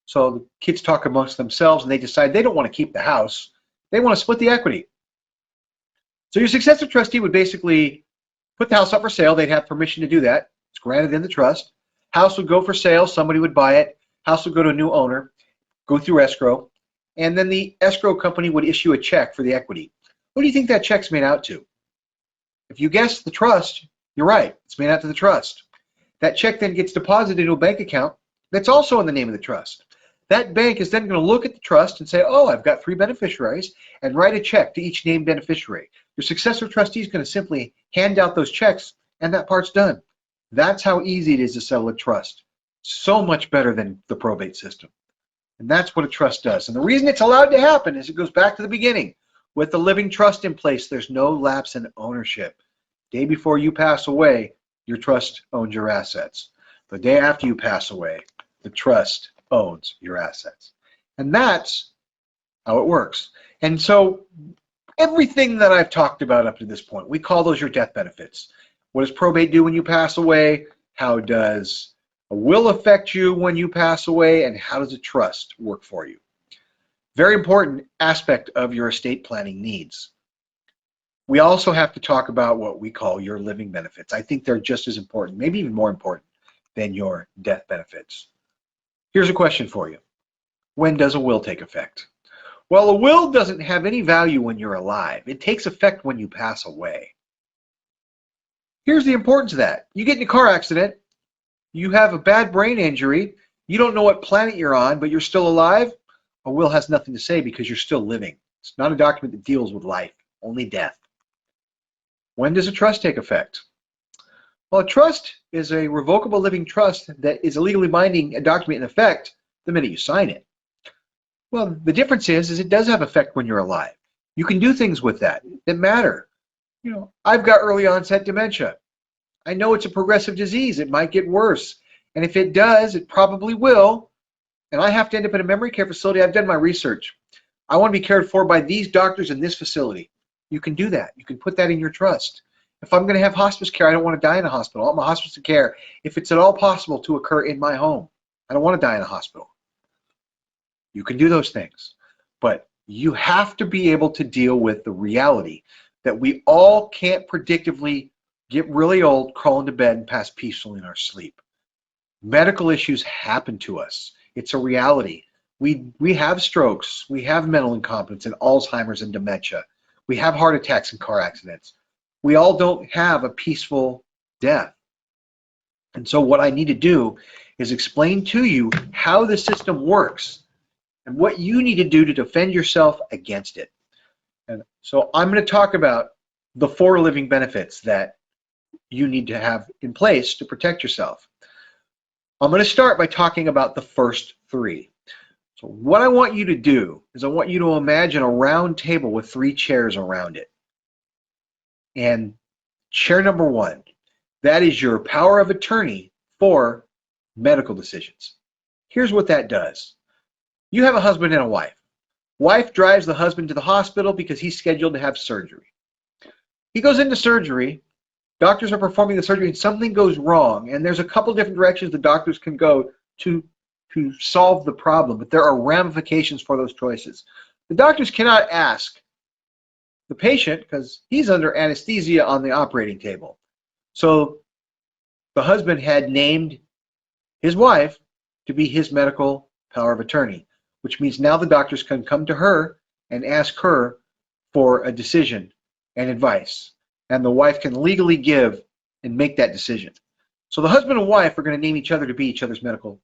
Speaker 1: So the kids talk amongst themselves and they decide they don't want to keep the house. They want to split the equity. So your successor trustee would basically put the house up for sale. They'd have permission to do that. It's granted in the trust. House would go for sale. Somebody would buy it. House would go to a new owner, go through escrow, and then the escrow company would issue a check for the equity. What do you think that check's made out to? If you guess the trust, you're right. It's made out to the trust. That check then gets deposited into a bank account that's also in the name of the trust. That bank is then going to look at the trust and say, oh, I've got 3 beneficiaries, and write a check to each named beneficiary. Your successor trustee is going to simply hand out those checks, and that part's done. That's how easy it is to settle a trust. So much better than the probate system. And that's what a trust does. And the reason it's allowed to happen is it goes back to the beginning. With the living trust in place, there's no lapse in ownership. Day before you pass away, your trust owns your assets. The day after you pass away, the trust owns your assets. And that's how it works. And so everything that I've talked about up to this point, we call those your death benefits. What does probate do when you pass away? How does a will affect you when you pass away? And how does a trust work for you? Very important aspect of your estate planning needs. We also have to talk about what we call your living benefits. I think they're just as important, maybe even more important than your death benefits. Here's a question for you. When does a will take effect? Well, a will doesn't have any value when you're alive. It takes effect when you pass away. Here's the importance of that. You get in a car accident, you have a bad brain injury, you don't know what planet you're on, but you're still alive. A will has nothing to say because you're still living. It's not a document that deals with life, only death. When does a trust take effect? Well, a trust is a revocable living trust that is a legally binding document in effect the minute you sign it. Well, the difference is it does have effect when you're alive. You can do things with that matter. You know, I've got early onset dementia. I know it's a progressive disease. It might get worse. And if it does, it probably will. And I have to end up in a memory care facility. I've done my research. I want to be cared for by these doctors in this facility. You can do that. You can put that in your trust. If I'm going to have hospice care, I don't want to die in a hospital. I want my hospice care, if it's at all possible, to occur in my home. I don't want to die in a hospital. You can do those things. But you have to be able to deal with the reality that we all can't predictively get really old, crawl into bed, and pass peacefully in our sleep. Medical issues happen to us. It's a reality. We have strokes. We have mental incompetence and Alzheimer's and dementia. We have heart attacks and car accidents. We all don't have a peaceful death. And so what I need to do is explain to you how the system works and what you need to do to defend yourself against it. And so I'm going to talk about the 4 living benefits that you need to have in place to protect yourself. I'm going to start by talking about the first 3. So what I want you to do is I want you to imagine a round table with 3 chairs around it. And chair number 1, that is your power of attorney for medical decisions. Here's what that does. You have a husband and a wife. Wife drives the husband to the hospital because he's scheduled to have surgery. He goes into surgery. Doctors are performing the surgery and something goes wrong. And there's a couple different directions the doctors can go to solve the problem, but there are ramifications for those choices. The doctors cannot ask the patient because he's under anesthesia on the operating table. So the husband had named his wife to be his medical power of attorney, which means now the doctors can come to her and ask her for a decision and advice, and the wife can legally give and make that decision. So the husband and wife are going to name each other to be each other's medical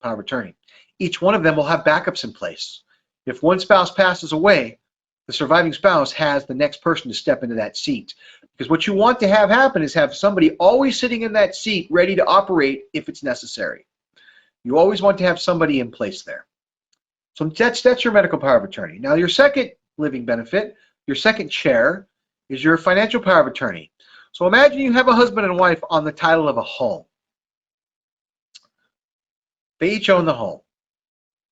Speaker 1: power of attorney. Each one of them will have backups in place. If one spouse passes away, the surviving spouse has the next person to step into that seat. Because what you want to have happen is have somebody always sitting in that seat ready to operate if it's necessary. You always want to have somebody in place there. So that's your medical power of attorney. Now your second living benefit, your second chair, is your financial power of attorney. So imagine you have a husband and wife on the title of a home. They each own the home.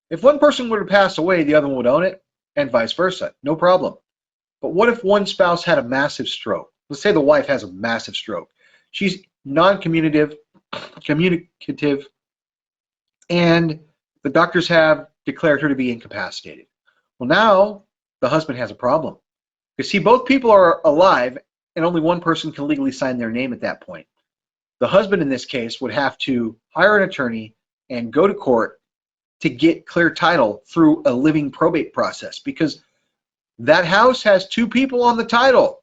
Speaker 1: If one person were to pass away, the other one would own it, and vice versa. No problem. But what if one spouse had a massive stroke? Let's say the wife has a massive stroke. She's non-communicative, and the doctors have declared her to be incapacitated. Well, now the husband has a problem. Because see, both people are alive, and only one person can legally sign their name at that point. The husband in this case would have to hire an attorney and go to court to get clear title through a living probate process, because that house has two people on the title.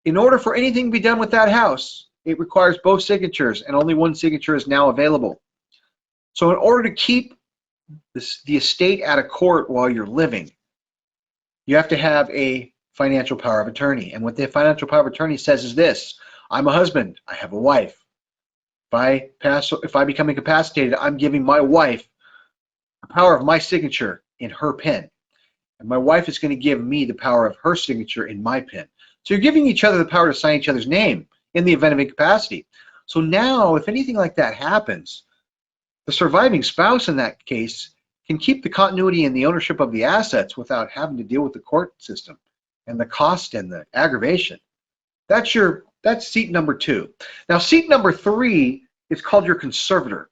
Speaker 1: In order for anything to be done with that house, it requires both signatures, and only one signature is now available. So in order to keep the estate out of court while you're living, you have to have a financial power of attorney. And what the financial power of attorney says is this: I'm a husband, I have a wife. If I become incapacitated, I'm giving my wife the power of my signature in her pen. And my wife is going to give me the power of her signature in my pen. So you're giving each other the power to sign each other's name in the event of incapacity. So now, if anything like that happens, the surviving spouse in that case can keep the continuity and the ownership of the assets without having to deal with the court system and the cost and the aggravation. That's seat number 2. Now, seat number 3 is called your conservator.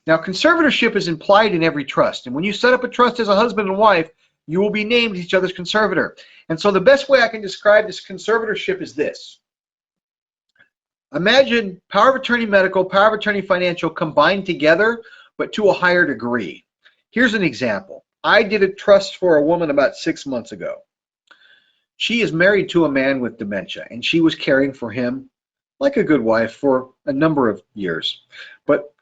Speaker 1: Now, conservatorship is implied in every trust, and when you set up a trust as a husband and wife, you will be named each other's conservator. And so the best way I can describe this conservatorship is this. Imagine power of attorney medical, power of attorney financial combined together, but to a higher degree. Here's an example. I did a trust for a woman about 6 months ago. She is married to a man with dementia, and she was caring for him like a good wife for a number of years. But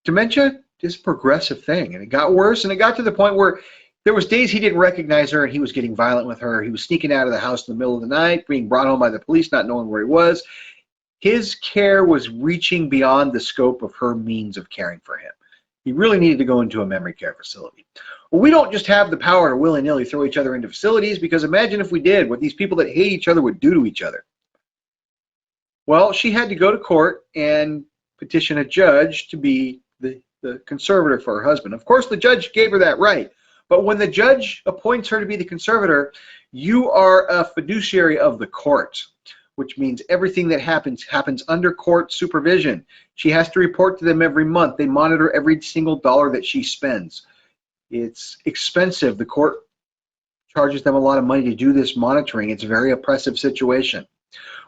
Speaker 1: dementia is a progressive thing, and it got worse, and it got to the point where there was days he didn't recognize her, and he was getting violent with her. He was sneaking out of the house in the middle of the night, being brought home by the police, not knowing where he was. His care was reaching beyond the scope of her means of caring for him. He really needed to go into a memory care facility. Well, we don't just have the power to willy-nilly throw each other into facilities, because imagine if we did, what these people that hate each other would do to each other. Well, she had to go to court and petition a judge to be the conservator for her husband. Of course, the judge gave her that right. But when the judge appoints her to be the conservator, you are a fiduciary of the court, which means everything that happens under court supervision. She has to report to them every month. They monitor every single dollar that she spends. It's expensive. The court charges them a lot of money to do this monitoring. It's a very oppressive situation.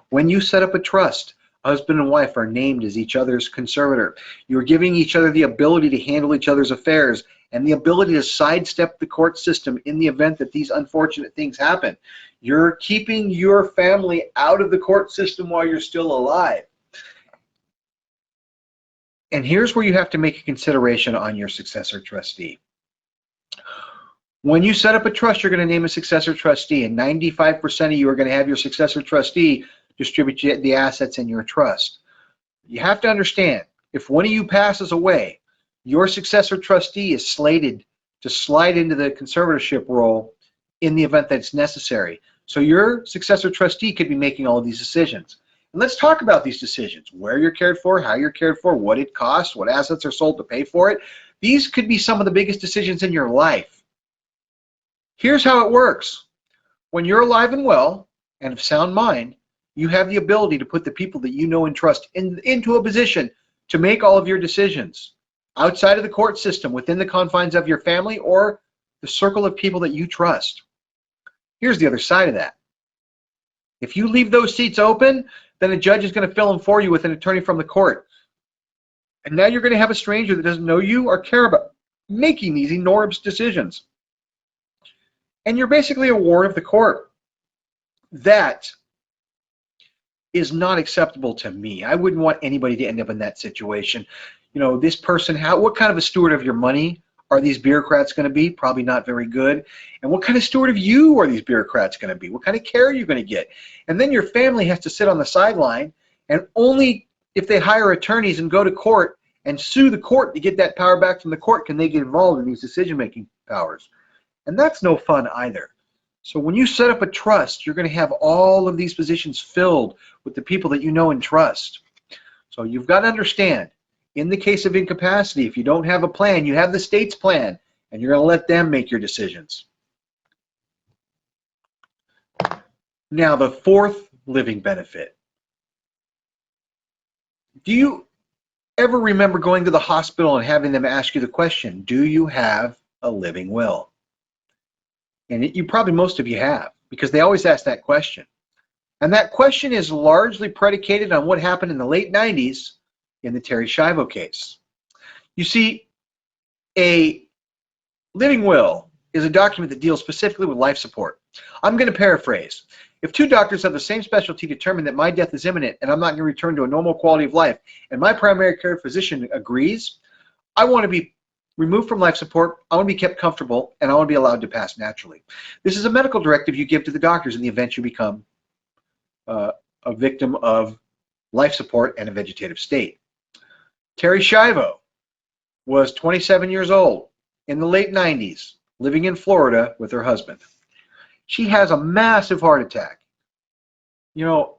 Speaker 1: When you set up a trust, husband and wife are named as each other's conservator. You're giving each other the ability to handle each other's affairs and the ability to sidestep the court system in the event that these unfortunate things happen. You're keeping your family out of the court system while you're still alive. And here's where you have to make a consideration on your successor trustee. When you set up a trust, you're going to name a successor trustee, and 95% of you are going to have your successor trustee distribute the assets in your trust. You have to understand, if one of you passes away, your successor trustee is slated to slide into the conservatorship role in the event that it's necessary. So your successor trustee could be making all of these decisions. And let's talk about these decisions: where you're cared for, how you're cared for, what it costs, what assets are sold to pay for it. These could be some of the biggest decisions in your life. Here's how it works. When you're alive and well and of sound mind, you have the ability to put the people that you know and trust into a position to make all of your decisions outside of the court system, within the confines of your family or the circle of people that you trust. Here's the other side of that. If you leave those seats open, then a judge is going to fill them for you with an attorney from the court. And now you're going to have a stranger that doesn't know you or care about making these enormous decisions. And you're basically a ward of the court. That is not acceptable to me. I wouldn't want anybody to end up in that situation. You know, this person, what kind of a steward of your money are these bureaucrats going to be? Probably not very good. And what kind of steward of you are these bureaucrats going to be? What kind of care are you going to get? And then your family has to sit on the sideline, and only if they hire attorneys and go to court and sue the court to get that power back from the court can they get involved in these decision-making powers. And that's no fun either. So when you set up a trust, you're going to have all of these positions filled with the people that you know and trust. So you've got to understand, in the case of incapacity, if you don't have a plan, you have the state's plan, and you're going to let them make your decisions. Now, the fourth living benefit. Do you ever remember going to the hospital and having them ask you the question, do you have a living will? And you probably, most of you have, because they always ask that question. And that question is largely predicated on what happened in the late 90s in the Terri Schiavo case. You see, a living will is a document that deals specifically with life support. I'm going to paraphrase. If two doctors of the same specialty determine that my death is imminent and I'm not going to return to a normal quality of life, and my primary care physician agrees, I want to be removed from life support, I want to be kept comfortable, and I want to be allowed to pass naturally. This is a medical directive you give to the doctors in the event you become a victim of life support and a vegetative state. Terri Schiavo was 27 years old in the late 90s, living in Florida with her husband. She has a massive heart attack. You know,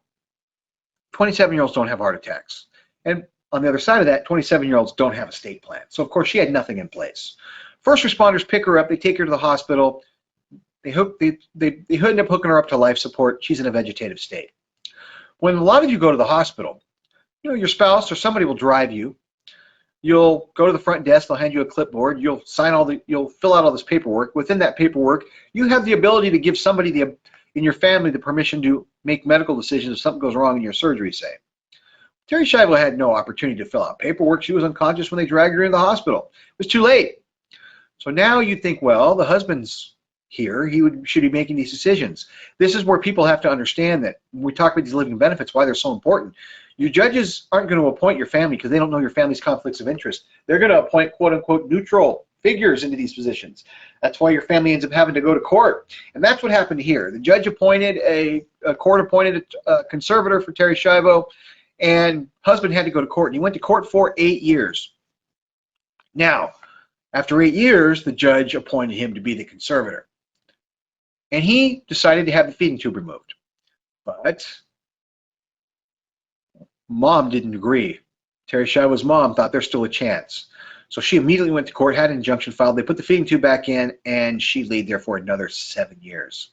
Speaker 1: 27-year-olds don't have heart attacks. And on the other side of that, 27-year-olds don't have a state plan. So, of course, she had nothing in place. First responders pick her up. They take her to the hospital. They end up hooking her up to life support. She's in a vegetative state. When a lot of you go to the hospital, you know, your spouse or somebody will drive you. You'll go to the front desk. They'll hand you a clipboard. You'll fill out all this paperwork. Within that paperwork, you have the ability to give somebody in your family the permission to make medical decisions if something goes wrong in your surgery, say. Terri Schiavo had no opportunity to fill out paperwork. She was unconscious when they dragged her into the hospital. It was too late. So now you think, well, the husband's here. Should be making these decisions. This is where people have to understand that when we talk about these living benefits, why they're so important. Your judges aren't going to appoint your family because they don't know your family's conflicts of interest. They're going to appoint quote-unquote neutral figures into these positions. That's why your family ends up having to go to court. And that's what happened here. The judge appointed a court appointed a conservator for Terri Schiavo, and husband had to go to court. And he went to court for 8 years. Now, after 8 years, the judge appointed him to be the conservator. And he decided to have the feeding tube removed. But mom didn't agree. Terri Schiavo's mom thought there's still a chance. So she immediately went to court, had an injunction filed. They put the feeding tube back in, and she laid there for another 7 years.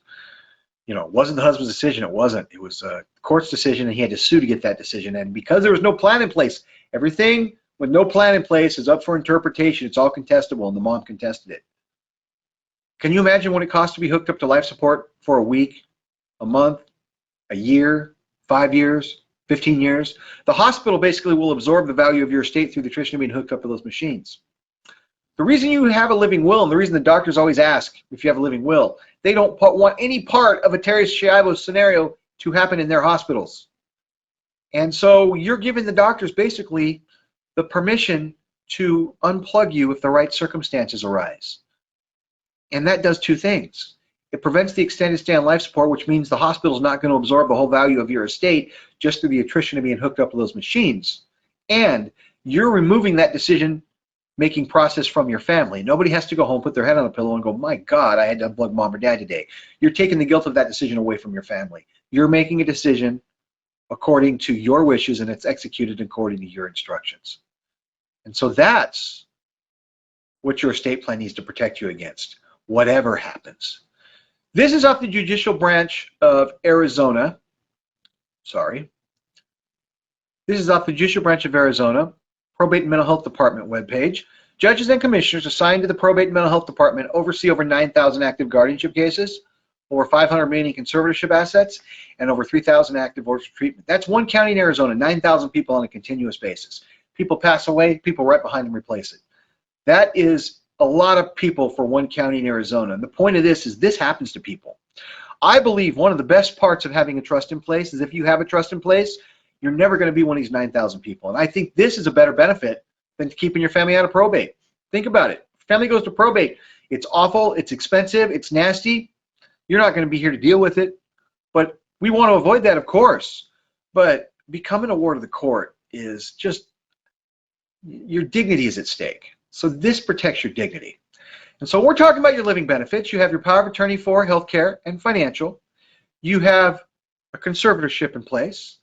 Speaker 1: You know, it wasn't the husband's decision. It wasn't. It was the court's decision, and he had to sue to get that decision. And because there was no plan in place, everything with no plan in place is up for interpretation. It's all contestable, and the mom contested it. Can you imagine what it costs to be hooked up to life support for a week, a month, a year, 5 years, 15 years? The hospital basically will absorb the value of your estate through the attrition of being hooked up to those machines. The reason you have a living will, and the reason the doctors always ask if you have a living will, they don't want any part of a Terri Schiavo scenario to happen in their hospitals. And so you're giving the doctors basically the permission to unplug you if the right circumstances arise. And that does two things. It prevents the extended stay on life support, which means the hospital is not going to absorb the whole value of your estate just through the attrition of being hooked up to those machines. And you're removing that decision-making process from your family. Nobody has to go home, put their head on a pillow, and go, my God, I had to unplug mom or dad today. You're taking the guilt of that decision away from your family. You're making a decision according to your wishes, and it's executed according to your instructions. And so that's what your estate plan needs to protect you against, whatever happens. This is off the Judicial Branch of Arizona. Sorry. This is off the Judicial Branch of Arizona, Probate and Mental Health Department webpage. Judges and commissioners assigned to the probate and mental health department oversee over 9,000 active guardianship cases, over 500 remaining conservatorship assets, and over 3,000 active orders of treatment. That's one county in Arizona, 9,000 people on a continuous basis. People pass away, people right behind them replace it. That is a lot of people for one county in Arizona. And the point of this is this happens to people. I believe one of the best parts of having a trust in place is if you have a trust in place, you're never going to be one of these 9,000 people. And I think this is a better benefit than keeping your family out of probate. Think about it. If family goes to probate, it's awful, it's expensive, it's nasty. You're not going to be here to deal with it. But we want to avoid that, of course. But becoming a ward of the court is just, your dignity is at stake. So this protects your dignity. And so we're talking about your living benefits. You have your power of attorney for healthcare and financial. You have a conservatorship in place.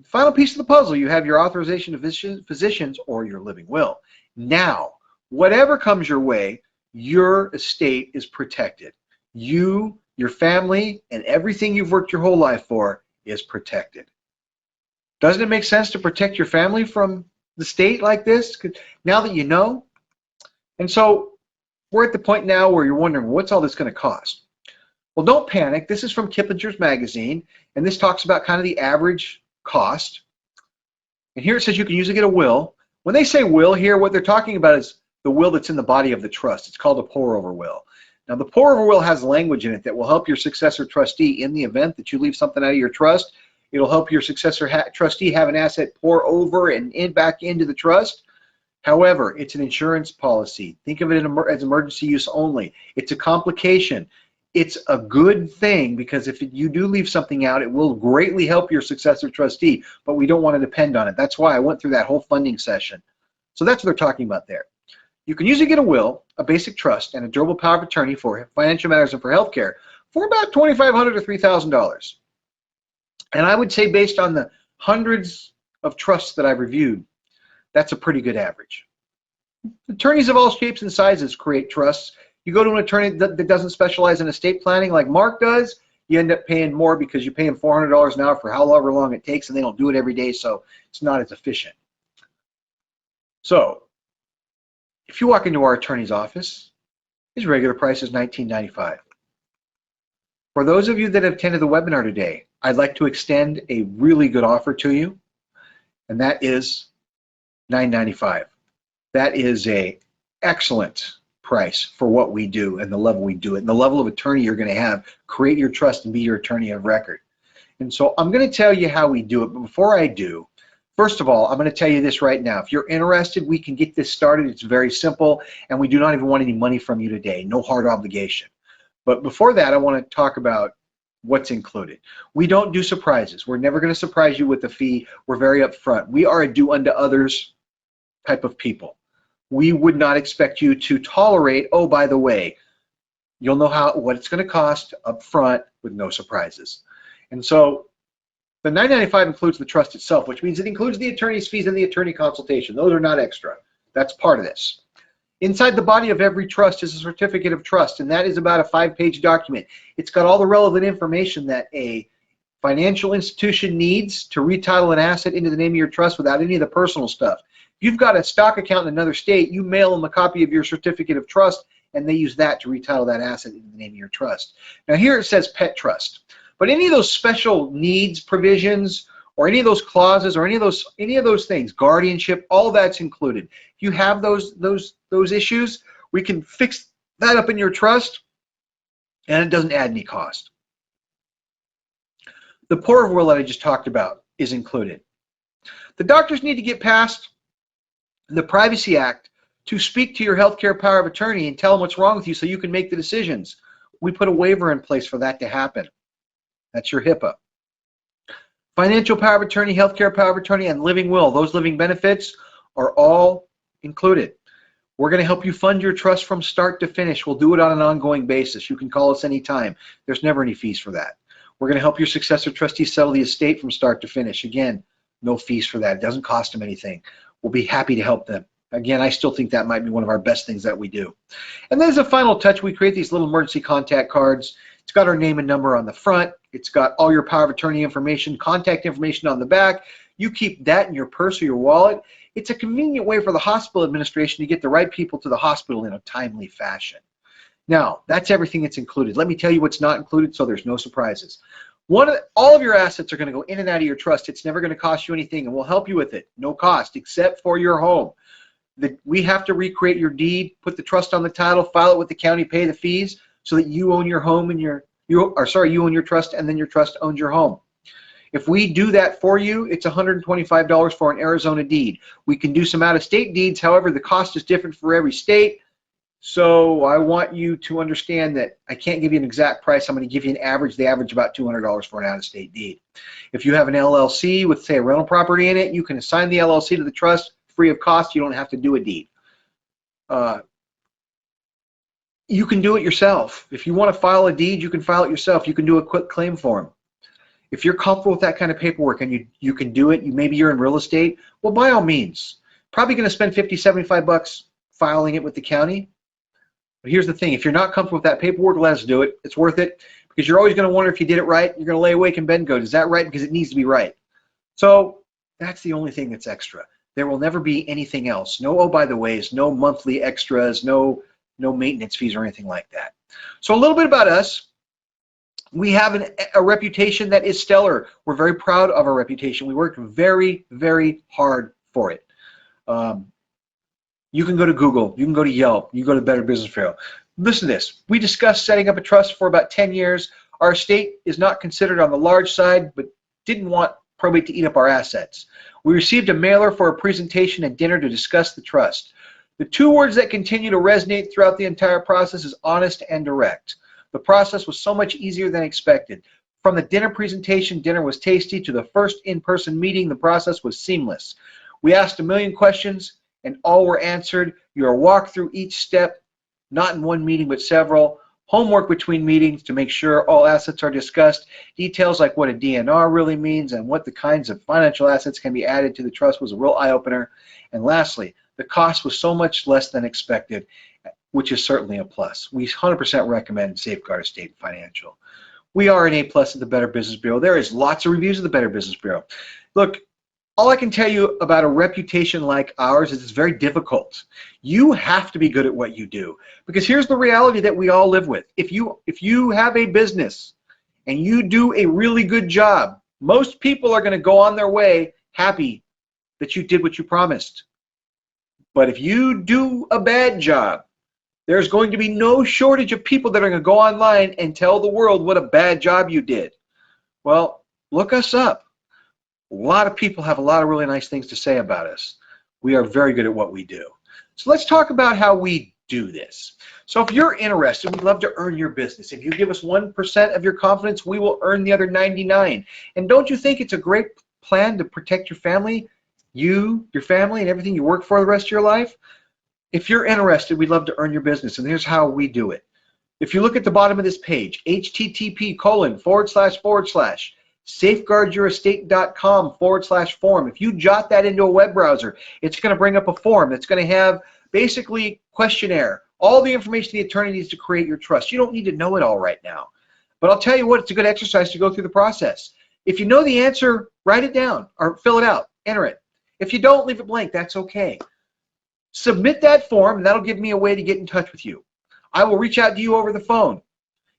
Speaker 1: Final piece of the puzzle, you have your authorization of physicians or your living will. Now, whatever comes your way, your estate is protected. You, your family, and everything you've worked your whole life for is protected. Doesn't it make sense to protect your family from the state like this, now that you know? And so we're at the point now where you're wondering, what's all this going to cost? Well, don't panic. This is from Kiplinger's magazine, and this talks about kind of the average cost. And here it says you can usually get a will. When they say will here, what they're talking about is the will that's in the body of the trust. It's called a pour-over will. Now, the pour-over will has language in it that will help your successor trustee in the event that you leave something out of your trust. It'll help your successor trustee have an asset pour over and back into the trust. However, it's an insurance policy. Think of it as emergency use only. It's a complication. It's a good thing because if you do leave something out, it will greatly help your successor trustee, but we don't want to depend on it. That's why I went through that whole funding session. So that's what they're talking about there. You can usually get a will, a basic trust, and a durable power of attorney for financial matters and for healthcare for about $2,500 to $3,000. And I would say based on the hundreds of trusts that I've reviewed, that's a pretty good average. Attorneys of all shapes and sizes create trusts. You go to an attorney that doesn't specialize in estate planning like Mark does, you end up paying more because you pay them $400 an hour for however long it takes, and they don't do it every day, so it's not as efficient. So if you walk into our attorney's office, his regular price is $19.95. For those of you that have attended the webinar today, I'd like to extend a really good offer to you, and that is $9.95. That is an excellent price for what we do and the level we do it and the level of attorney you're going to have. Create your trust and be your attorney of record. And so I'm going to tell you how we do it, but before I do, first of all, I'm going to tell you this right now. If you're interested, we can get this started. It's very simple, and we do not even want any money from you today. No hard obligation. But before that, I want to talk about what's included. We don't do surprises. We're never going to surprise you with a fee. We're very upfront. We are a do unto others type of people. We would not expect you to tolerate, oh, by the way, you'll know what it's going to cost up front with no surprises. And so the $9.95 includes the trust itself, which means it includes the attorney's fees and the attorney consultation. Those are not extra. That's part of this. Inside the body of every trust is a certificate of trust, and that is about a 5-page document. It's got all the relevant information that a financial institution needs to retitle an asset into the name of your trust without any of the personal stuff. If you've got a stock account in another state, you mail them a copy of your certificate of trust, and they use that to retitle that asset into the name of your trust. Now here it says pet trust, but any of those special needs provisions or any of those clauses or any of those things, guardianship, all that's included. If you have those issues, we can fix that up in your trust, and it doesn't add any cost. The pour-over will that I just talked about is included. The doctors need to get past the Privacy Act to speak to your healthcare power of attorney and tell them what's wrong with you so you can make the decisions. We put a waiver in place for that to happen. That's your HIPAA. Financial power of attorney, healthcare power of attorney, and living will, those living benefits are all included. We're going to help you fund your trust from start to finish. We'll do it on an ongoing basis. You can call us anytime. There's never any fees for that. We're going to help your successor trustee settle the estate from start to finish. Again, no fees for that. It doesn't cost them anything. We'll be happy to help them. Again, I still think that might be one of our best things that we do. And then as a final touch, we create these little emergency contact cards. It's got our name and number on the front. It's got all your power of attorney information, contact information on the back. You keep that in your purse or your wallet. It's a convenient way for the hospital administration to get the right people to the hospital in a timely fashion. Now, that's everything that's included. Let me tell you what's not included so there's no surprises. All of your assets are going to go in and out of your trust. It's never going to cost you anything, and we'll help you with it. No cost, except for your home. We have to recreate your deed, put the trust on the title, file it with the county, pay the fees so that you own your home and you own your trust, and then your trust owns your home. If we do that for you, it's $125 for an Arizona deed. We can do some out-of-state deeds. However, the cost is different for every state. So I want you to understand that I can't give you an exact price. I'm going to give you an average. They average about $200 for an out-of-state deed. If you have an LLC with, say, a rental property in it, you can assign the LLC to the trust free of cost. You don't have to do a deed. You can do it yourself. If you want to file a deed, you can file it yourself. You can do a quick claim form. If you're comfortable with that kind of paperwork and you can do it, maybe you're in real estate, well, by all means. Probably going to spend $50, $75 filing it with the county. But here's the thing, if you're not comfortable with that paperwork, let us do it. It's worth it, because you're always going to wonder if you did it right. You're going to lay awake in bed and go, is that right? Because it needs to be right. So that's the only thing that's extra. There will never be anything else. No, oh, by the ways, no monthly extras, no maintenance fees or anything like that. So a little bit about us. We have a reputation that is stellar. We're very proud of our reputation. We work very, very hard for it. You can go to Google, you can go to Yelp, you can go to Better Business Bureau. Listen to this. We discussed setting up a trust for about 10 years. Our state is not considered on the large side, but didn't want probate to eat up our assets. We received a mailer for a presentation and dinner to discuss the trust. The two words that continue to resonate throughout the entire process is honest and direct. The process was so much easier than expected. From the dinner presentation, dinner was tasty, to the first in-person meeting, the process was seamless. We asked a million questions, and all were answered. You are walked through each step, not in one meeting, but several. Homework between meetings to make sure all assets are discussed. Details like what a DNR really means and what the kinds of financial assets can be added to the trust was a real eye-opener. And lastly, the cost was so much less than expected, which is certainly a plus. We 100% recommend Safeguard Estate Financial. We are an A+ at the Better Business Bureau. There is lots of reviews of the Better Business Bureau. Look, all I can tell you about a reputation like ours is it's very difficult. You have to be good at what you do, because here's the reality that we all live with. If you have a business and you do a really good job, most people are going to go on their way happy that you did what you promised. But if you do a bad job, there's going to be no shortage of people that are going to go online and tell the world what a bad job you did. Well, look us up. A lot of people have a lot of really nice things to say about us. We are very good at what we do. So let's talk about how we do this. So if you're interested, we'd love to earn your business. If you give us 1% of your confidence, we will earn the other 99. And don't you think it's a great plan to protect your family, your family, and everything you work for the rest of your life? If you're interested, we'd love to earn your business, and here's how we do it. If you look at the bottom of this page, http:// safeguardyourestate.com/form. If you jot that into a web browser, it's going to bring up a form that's going to have basically questionnaire, all the information the attorney needs to create your trust. You don't need to know it all right now. But I'll tell you what, it's a good exercise to go through the process. If you know the answer, write it down or fill it out, enter it. If you don't, leave it blank. That's okay. Submit that form, and that'll give me a way to get in touch with you. I will reach out to you over the phone.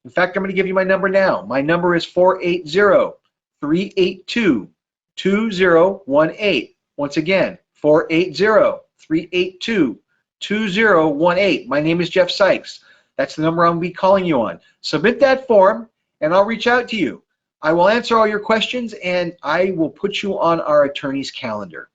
Speaker 1: In fact, I'm going to give you my number now. My number is 480-382-2018. Once again, 480-382-2018. My name is Jeff Sykes. That's the number I'll be calling you on. Submit that form, and I'll reach out to you. I will answer all your questions, and I will put you on our attorney's calendar.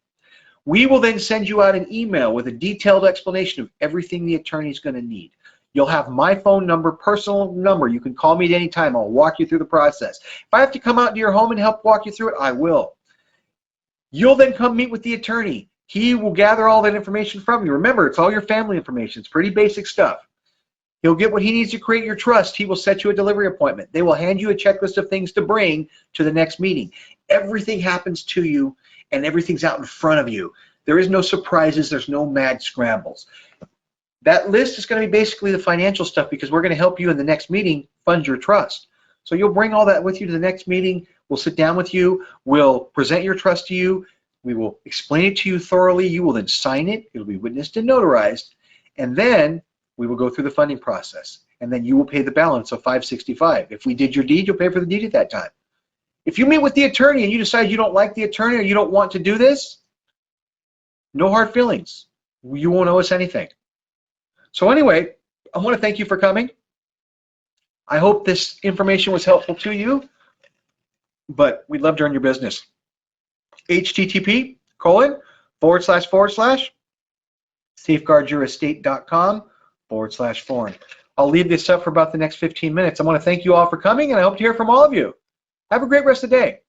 Speaker 1: We will then send you out an email with a detailed explanation of everything the attorney is going to need. You'll have my phone number, personal number. You can call me at any time. I'll walk you through the process. If I have to come out to your home and help walk you through it, I will. You'll then come meet with the attorney. He will gather all that information from you. Remember, it's all your family information. It's pretty basic stuff. He'll get what he needs to create your trust. He will set you a delivery appointment. They will hand you a checklist of things to bring to the next meeting. Everything happens to you, and everything's out in front of you. There is no surprises. There's no mad scrambles. That list is going to be basically the financial stuff, because we're going to help you in the next meeting fund your trust. So you'll bring all that with you to the next meeting. We'll sit down with you. We'll present your trust to you. We will explain it to you thoroughly. You will then sign it. It'll be witnessed and notarized. And then we will go through the funding process. And then you will pay the balance of $565. If we did your deed, you'll pay for the deed at that time. If you meet with the attorney and you decide you don't like the attorney or you don't want to do this, no hard feelings. You won't owe us anything. So anyway, I want to thank you for coming. I hope this information was helpful to you, but we'd love to earn your business. http://safeguardyourestate.com/foreign. I'll leave this up for about the next 15 minutes. I want to thank you all for coming, and I hope to hear from all of you. Have a great rest of the day.